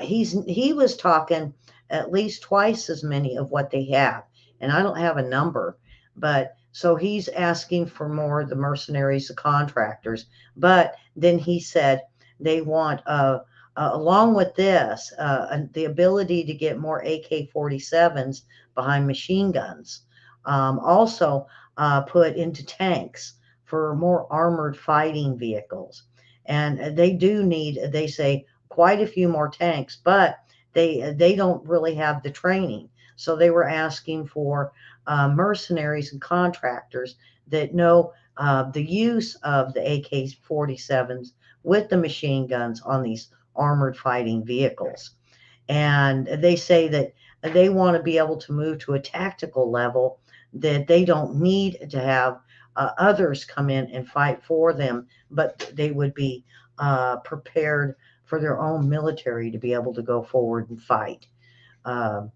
He was talking at least twice as many of what they have, and I don't have a number, but so he's asking for more of the mercenaries, the contractors. But then he said they want, along with this, the ability to get more AK-47s behind machine guns. Also, put into tanks for more armored fighting vehicles. And they do need, they say, quite a few more tanks, but they don't really have the training. So they were asking for mercenaries and contractors that know the use of the AK-47s with the machine guns on these armored fighting vehicles. And they say that they want to be able to move to a tactical level, that they don't need to have others come in and fight for them, but they would be prepared for their own military to be able to go forward and fight. Um,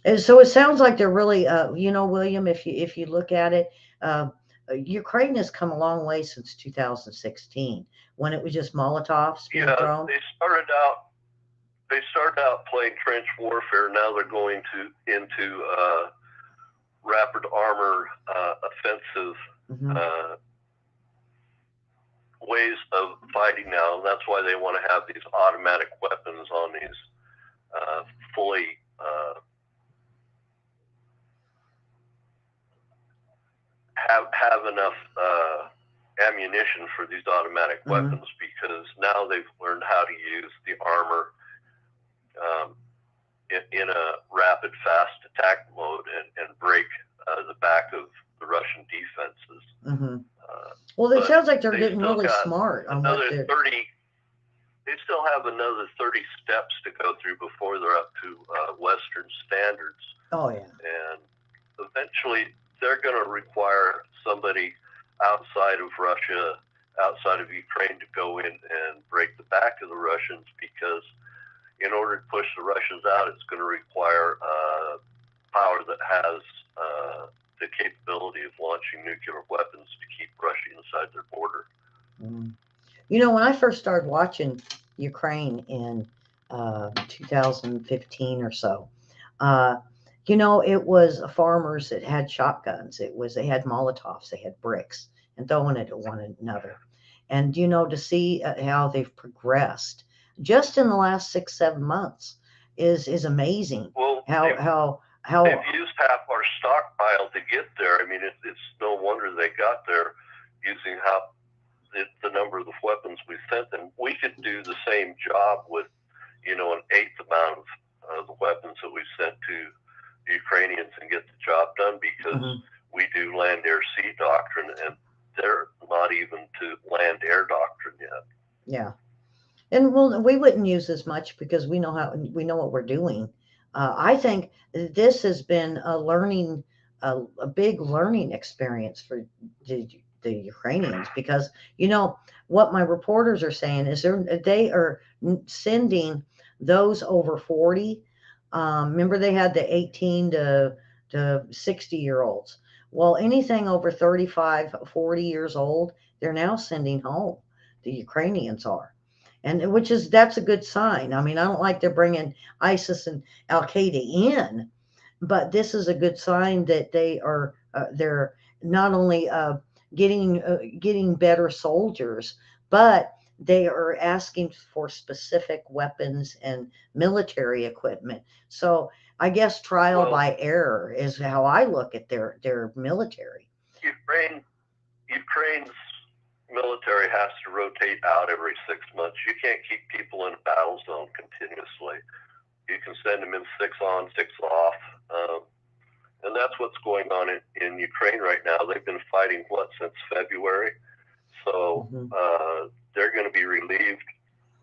and so it sounds like they're really, you know, William, if you look at it, Ukraine has come a long way since 2016 when it was just Molotovs being thrown. They started out playing trench warfare. Now they're going into rapid armor offensive ways of fighting now. And that's why they want to have these automatic weapons on these fully have enough ammunition for these automatic weapons, because now they've learned how to use the armor in a rapid, fast attack mode and break the back of the Russian defenses. Well, it sounds like they're getting really smart on what they're... They still have another 30 steps to go through before they're up to Western standards. Oh, yeah. And eventually they're going to require somebody outside of Russia, outside of Ukraine, to go in and break the back of the Russians, because in order to push the Russians out, it's going to require power that has the capability of launching nuclear weapons to keep Russia inside their border. You know, when I first started watching Ukraine in 2015 or so, you know, it was farmers that had shotguns. They had Molotovs, they had bricks, and throwing it at one another. And, you know, to see how they've progressed just in the last 6-7 months is amazing. Well, how they've used half our stockpile to get there. I mean, it's no wonder they got there using the number of the weapons we sent them. We could do the same job with, you know, an eighth amount of the weapons that we sent to the Ukrainians and get the job done, because we do land-air-sea doctrine, and they're not even to land-air doctrine yet. Yeah. And well, we wouldn't use as much because we know what we're doing. I think this has been a big learning experience for the Ukrainians, because, you know, what my reporters are saying is they are sending those over 40. Remember, they had the 18 to 60-year-olds. Well, anything over 35, 40 years old, they're now sending home. The Ukrainians are. And that's a good sign. I mean, I don't like they're bringing ISIS and Al Qaeda in, but this is a good sign that they're not only getting better soldiers, but they are asking for specific weapons and military equipment. So I guess trial by error is how I look at their military. Ukraine's military has to rotate out every 6 months. You can't keep people in a battle zone continuously. You can send them in 6 on, 6 off. And that's what's going on in Ukraine right now. They've been fighting, since February? So they're going to be relieved.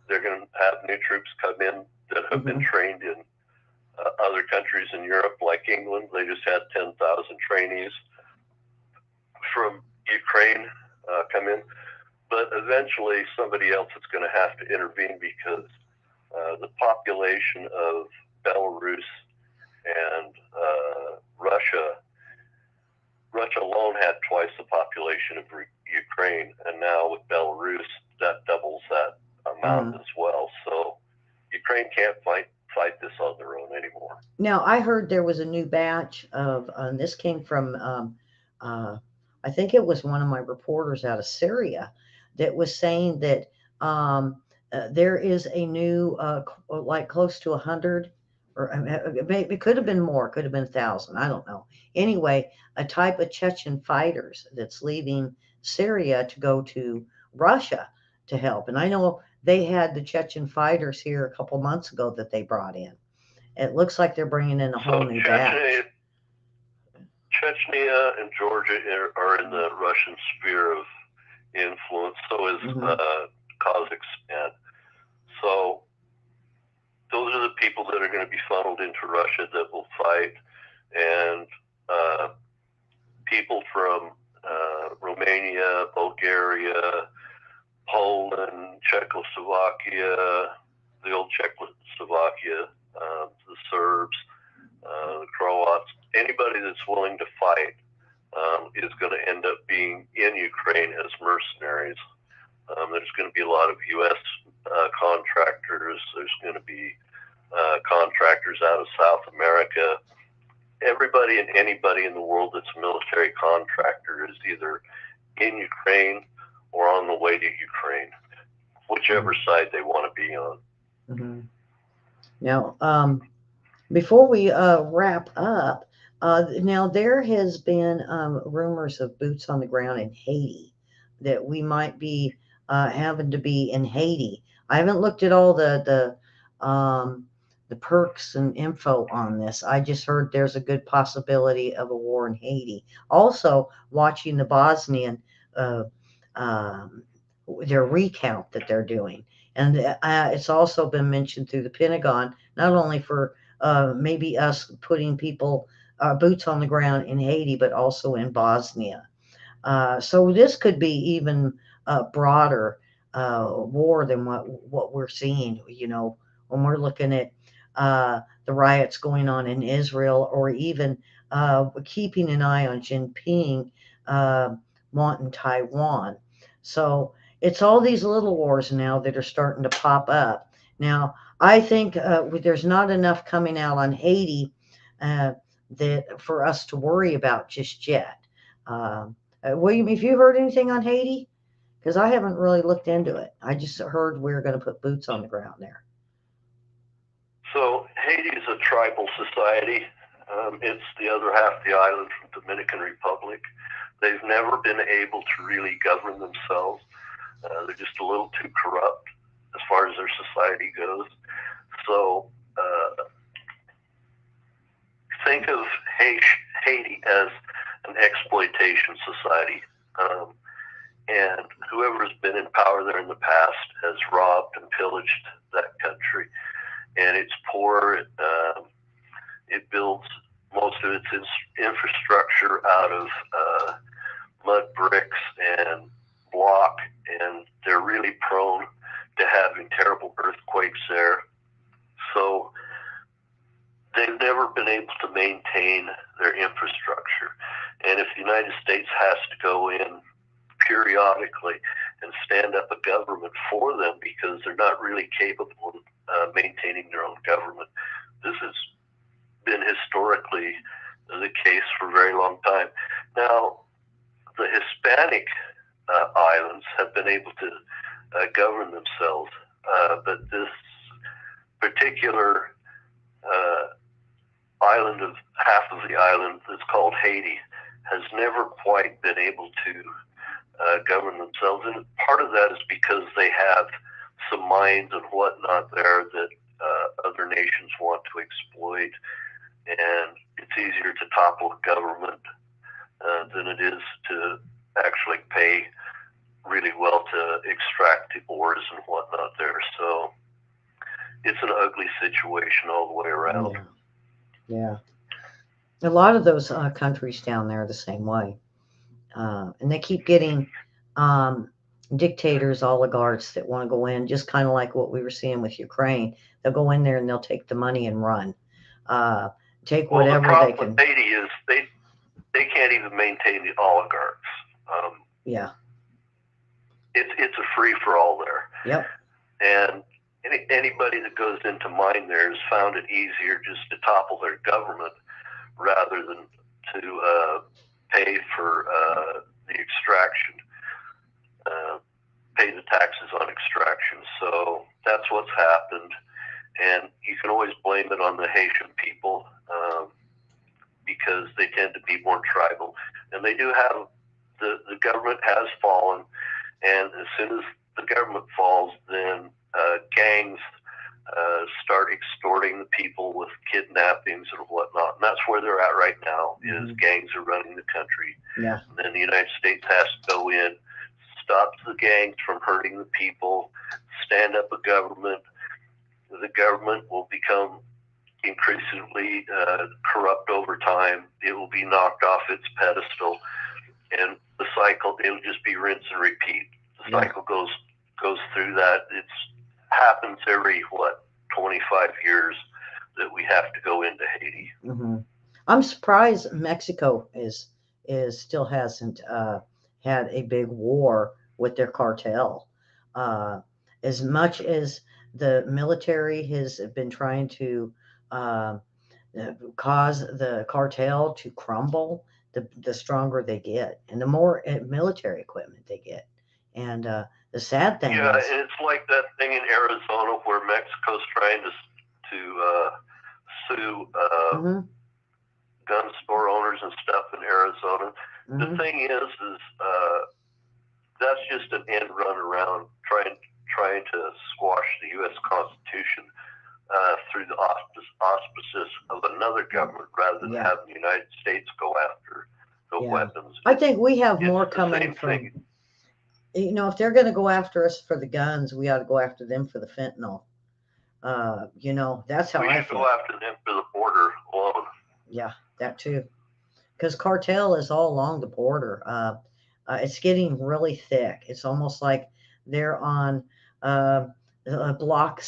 They're going to have new troops come in that have been trained in other countries in Europe, like England. They just had 10,000 trainees from Ukraine come in. but eventually somebody else is going to have to intervene because the population of Belarus and Russia alone had twice the population of Ukraine, and now with Belarus, that doubles that amount as well. So Ukraine can't fight this on their own anymore. Now, I heard there was a new batch of, this came from, I think it was one of my reporters out of Syria that was saying that there is a new, like close to 100, or it could have been more, could have been 1,000, I don't know. Anyway, a type of Chechen fighters that's leaving Syria to go to Russia to help. And I know they had the Chechen fighters here a couple months ago that they brought in. It looks like they're bringing in a whole new batch. Chechnya and Georgia are in the Russian sphere of influence. So is Kazakhstan. So those are the people that are going to be funneled into Russia that will fight, and people from Romania, Bulgaria, Poland, Czechoslovakia, the old Czechoslovakia, the Serbs, the Croats, anybody that's willing to fight is going to end up being in Ukraine as mercenaries. There's going to be a lot of U.S. Contractors. There's going to be contractors out of South America. Everybody and anybody in the world that's a military contractor is either in Ukraine or on the way to Ukraine, whichever side they want to be on. Now, before we wrap up, now there has been rumors of boots on the ground in Haiti, that we might be having to be in Haiti. I haven't looked at all the perks and info on this. I just heard there's a good possibility of a war in Haiti. Also, watching the Bosnian their recount that they're doing, and it's also been mentioned through the Pentagon, not only for maybe us putting people boots on the ground in Haiti, but also in Bosnia. So this could be even a broader war than what we're seeing. You know, when we're looking at the riots going on in Israel, or even keeping an eye on Jinping wanting Taiwan. So it's all these little wars now that are starting to pop up. Now, I think there's not enough coming out on Haiti that for us to worry about just yet. William, have you heard anything on Haiti? Because I haven't really looked into it. I just heard we're going to put boots on the ground there. So Haiti is a tribal society. It's the other half of the island from Dominican Republic. They've never been able to really govern themselves. They're just a little too corrupt as far as their society goes. So think of Haiti as an exploitation society. And whoever has been in power there in the past has robbed and pillaged that country. And it's poor. It builds most of its infrastructure out of mud bricks and block, and they're really prone to having terrible earthquakes there. So they've never been able to maintain their infrastructure. And if the United States has to go in periodically and stand up a government for them because they're not really capable of maintaining their own government, this has been historically the case for a very long time. Now, the Hispanic islands have been able to govern themselves, but this particular island of half of the island that's called Haiti has never quite been able to govern themselves, and part of that is because they have some mines and whatnot there that other nations want to exploit, and it's easier to topple a government than it is to actually pay really well to extract the ores and whatnot there. So it's an ugly situation all the way around. Yeah. A lot of those countries down there are the same way. And they keep getting dictators, oligarchs that want to go in, just kind of like what we were seeing with Ukraine. They'll go in there and they'll take the money and run. Take whatever the problem they can. with Haiti is they can't even maintain the oligarchs. Yeah. It's a free for all there. Yep. And anybody that goes into mine there has found it easier just to topple their government rather than to pay for the extraction, pay the taxes on extraction. So that's what's happened. And you can always blame it on the Haitian people because they tend to be more tribal. And they do have, the government has fallen. And as soon as the government falls, then gangs start extorting the people with kidnappings and whatnot. And that's where they're at right now, is gangs are running the country. Yeah. And then the United States has to go in, stop the gangs from hurting the people, stand up a government. The government will become increasingly corrupt over time. It will be knocked off its pedestal. And the cycle, it'll just be rinse and repeat. The cycle goes through that. It happens every 25 years that we have to go into Haiti. I'm surprised Mexico is still hasn't had a big war with their cartel. As much as the military has been trying to cause the cartel to crumble, the stronger they get, and the more military equipment they get. And the sad thing is, and it's like that thing in Arizona where Mexico's trying to sue gun store owners and stuff in Arizona. The thing is that's just an end run around trying to squash the U.S. Constitution through the auspices of another government rather than having the United States go after the weapons. I think we have more coming from. You know, if they're going to go after us for the guns, we ought to go after them for the fentanyl. You know, that's how I feel. We should go after them for the border alone. Yeah, that too. Because cartel is all along the border. It's getting really thick. It's almost like they're on a block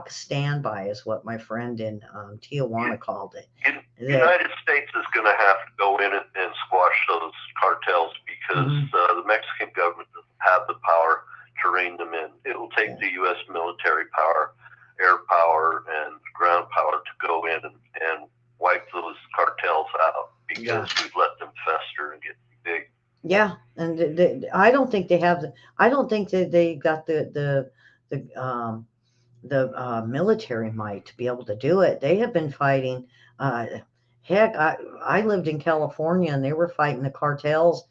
standby, is what my friend in Tijuana called it. The United States is going to have to go in and squash those cartels because the Mexican government doesn't have the power to rein them in. It will take the U.S. military power, air power, and ground power to go in and wipe those cartels out because we've let them fester and get big. Yeah, and I don't think they have. I don't think that they got the military might to be able to do it. They have been fighting. Heck, I lived in California, and they were fighting the cartels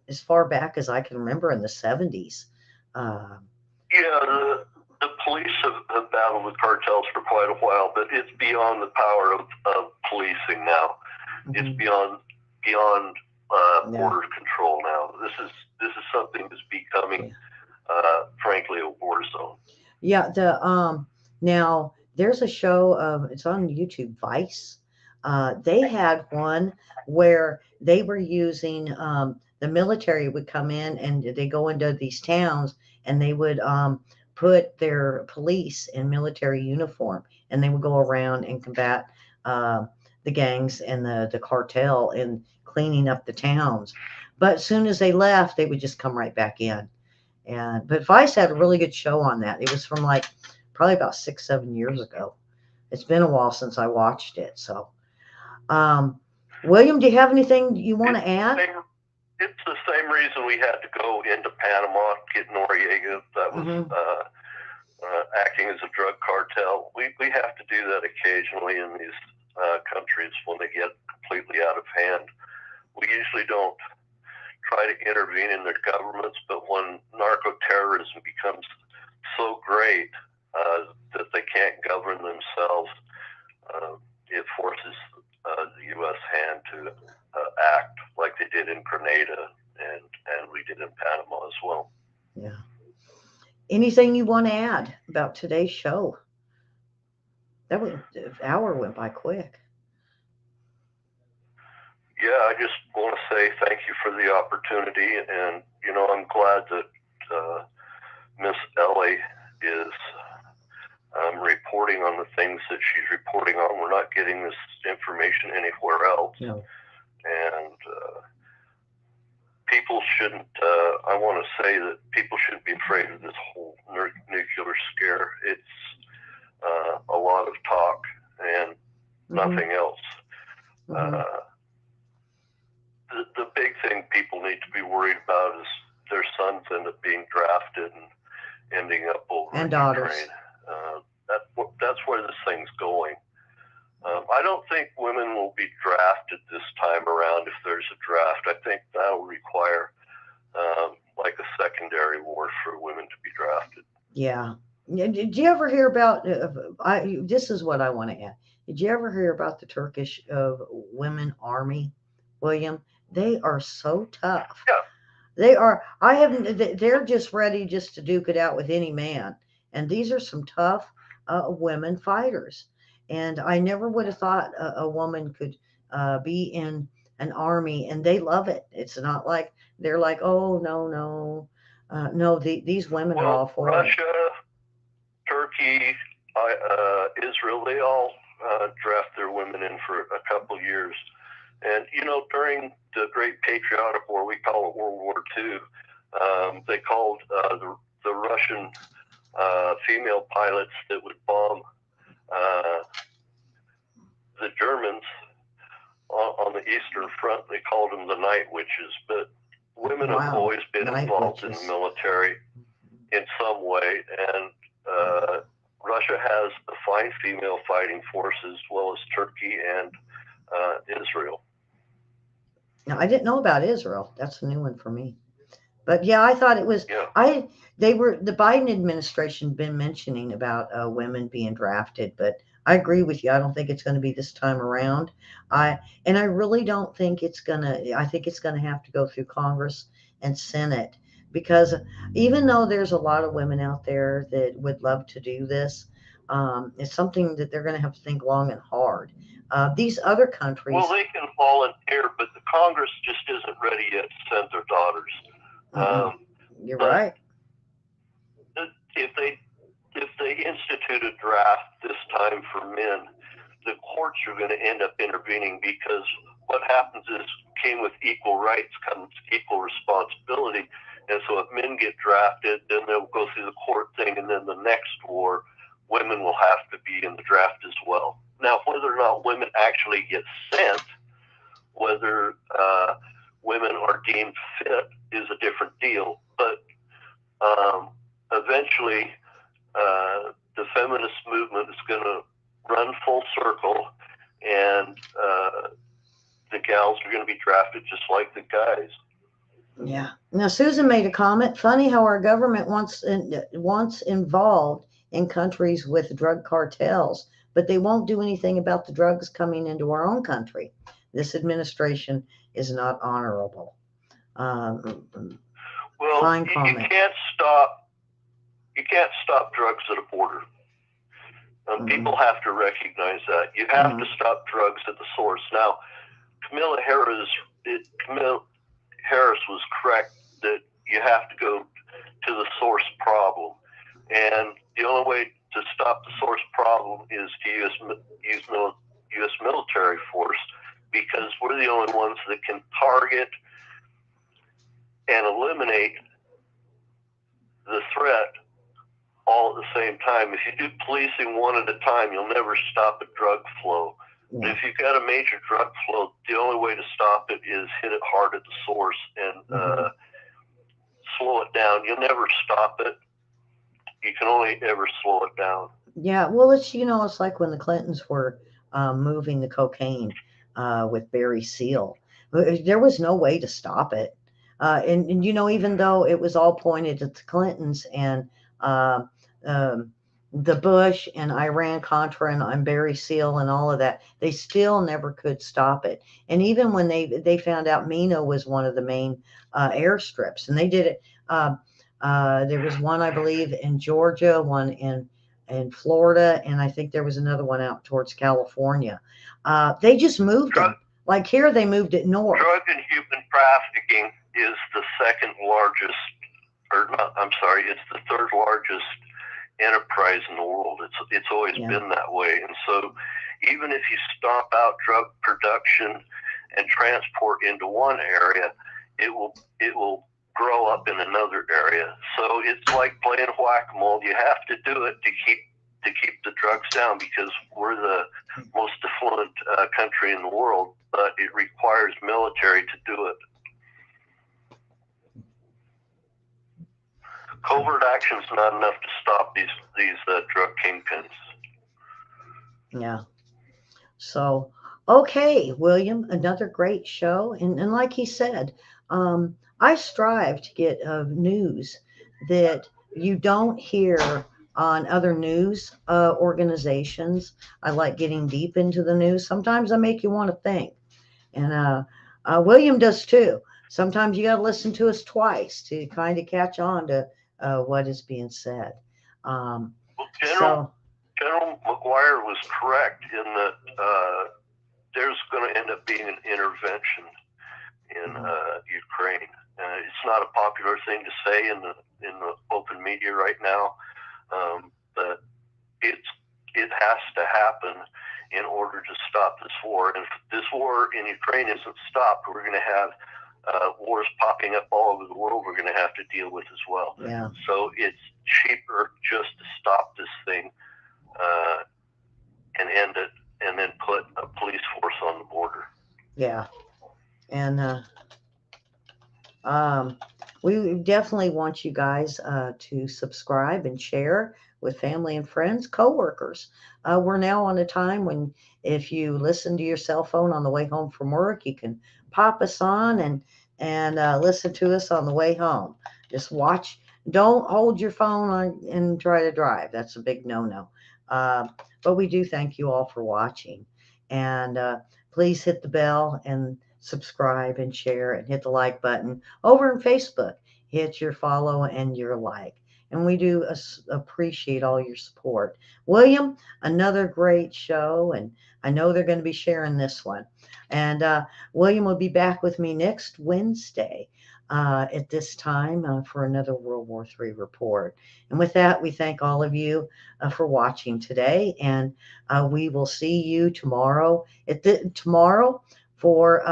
as far back as I can remember in the 70s. The police have battled with cartels for quite a while, but it's beyond the power of policing now. It's beyond border control now. This is something that's becoming, frankly, a war zone. Yeah. Now there's a show it's on YouTube, Vice. They had one where they were using the military would come in and they go into these towns and they would put their police in military uniform and they would go around and combat the gangs and the cartel and cleaning up the towns. But as soon as they left, they would just come right back in. But Vice had a really good show on that. It was from like probably about 6-7 years ago. It's been a while since I watched it. So, William, do you have anything you want to add? It's the same reason we had to go into Panama, get Noriega. That was acting as a drug cartel. We have to do that occasionally in these countries when they get completely out of hand. We usually don't try to intervene in their governments, but when narco-terrorism becomes so great that they can't govern themselves, it forces the U.S. hand to act like they did in Grenada and we did in Panama as well. Yeah. Anything you want to add about today's show? The hour went by quick. Yeah, I just want to say thank you for the opportunity, and I'm glad that Miss ELLY is reporting on the things that she's reporting on. We're not getting this information anywhere else. No. And people shouldn't, I want to say that people shouldn't be afraid of this whole nuclear scare. It's a lot of talk and nothing else. The big thing people need to be worried about is their sons end up being drafted and ending up over and in daughters. Ukraine. That's where this thing's going. I don't think women will be drafted this time around if there's a draft. I think that will require like a secondary war for women to be drafted. Yeah. Did you ever hear about, this is what I want to add. Did you ever hear about the Turkish women army, William? They are so tough. Yeah. They are, they're just ready just to duke it out with any man. And these are some tough women fighters. And I never would have thought a woman could be in an army, and they love it. It's not like they're like, oh, no. No, these women are all for Russia, it. Turkey, Israel, they all draft their women in for a couple years. And, during the Great Patriotic War, we call it World War II, they called the Russian female pilots that would bomb the Germans on the Eastern Front, they called them the Night Witches. But women have always been involved in the military in some way, and Russia has a fine female fighting force as well as Turkey and Israel. Now, I didn't know about Israel. That's a new one for me. But yeah, I thought it was. Yeah. The Biden administration been mentioning about women being drafted, but I agree with you. I don't think it's going to be this time around. I really don't think it's gonna. I think it's going to have to go through Congress and Senate, because even though there's a lot of women out there that would love to do this, it's something that they're going to have to think long and hard. These other countries. Well, they can volunteer, but the Congress just isn't ready yet to send their daughters. You're right. If they institute a draft this time for men, the courts are going to end up intervening, because what happens is, came with equal rights comes equal responsibility. And so if men get drafted, then they'll go through the court thing, and then the next war, women will have to be in the draft as well. Now, whether or not women actually get sent, whether women are deemed fit, is a different deal. But eventually, the feminist movement is going to run full circle, and the gals are going to be drafted just like the guys. Yeah. Now, Susan made a comment. Funny how our government wants involved in countries with drug cartels, but they won't do anything about the drugs coming into our own country. This administration is not honorable. Well, fine comment. You can't stop drugs at a border. People have to recognize that. You have to stop drugs at the source. Now, Kamala Harris was correct that you have to go to the source problem. And the only way to stop the source problem is to use U.S. military force, because we're the only ones that can target and eliminate the threat all at the same time. If you do policing one at a time, you'll never stop a drug flow. Yeah. If you've got a major drug flow, the only way to stop it is hit it hard at the source and slow it down. You'll never stop it. You can only ever slow it down. Yeah, well, it's like when the Clintons were moving the cocaine with Barry Seal. There was no way to stop it. And even though it was all pointed at the Clintons and the Bush and Iran-Contra and Barry Seal and all of that, they still never could stop it. And even when they found out Mina was one of the main airstrips, and they did it, there was one, I believe, in Georgia, one in Florida, and I think there was another one out towards California. They just moved them. Like here, they moved it north. Drug and human trafficking is the second largest or not, I'm sorry, it's the third largest enterprise in the world. It's always been that way. And so even if you stomp out drug production and transport into one area, it will grow up in another area. So it's like playing whack-a-mole. You have to do it to keep the drugs down, because we're the most affluent country in the world, but it requires military to do it. Covert action is not enough to stop these drug kingpins. Yeah. So, okay, William, another great show. And like he said, I strive to get news that you don't hear on other news organizations. I like getting deep into the news. Sometimes I make you want to think. And William does too. Sometimes you got to listen to us twice to kind of catch on to what is being said. General McGuire was correct in that there's going to end up being an intervention in Ukraine. It's not a popular thing to say in the open media right now, but it has to happen in order to stop this war. And if this war in Ukraine isn't stopped, we're going to have wars popping up all over the world we're going to have to deal with as well. Yeah. So it's cheaper just to stop this thing and end it, and then put a police force on the border. Yeah. And we definitely want you guys to subscribe and share with family and friends, coworkers. We're now on a time when if you listen to your cell phone on the way home from work, you can pop us on and listen to us on the way home. Just watch. Don't hold your phone on and try to drive. That's a big no-no. But we do thank you all for watching. And please hit the bell and subscribe and share and hit the like button. Over on Facebook, hit your follow and your like. And we do appreciate all your support. William, another great show. And I know they're going to be sharing this one. And William will be back with me next Wednesday at this time for another World War III report. And with that, we thank all of you for watching today. And we will see you tomorrow for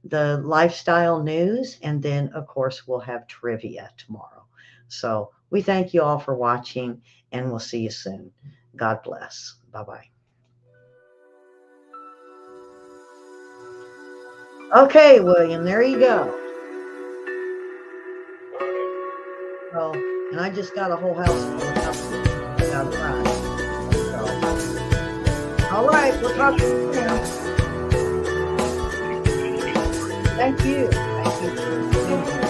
the lifestyle news. And then, of course, we'll have trivia tomorrow. So we thank you all for watching, and we'll see you soon. God bless. Bye-bye. Okay, William, there you go. Oh, and I just got a whole house full of customers. I got to run. So, all right, we'll talk to you soon. Thank you. Thank you.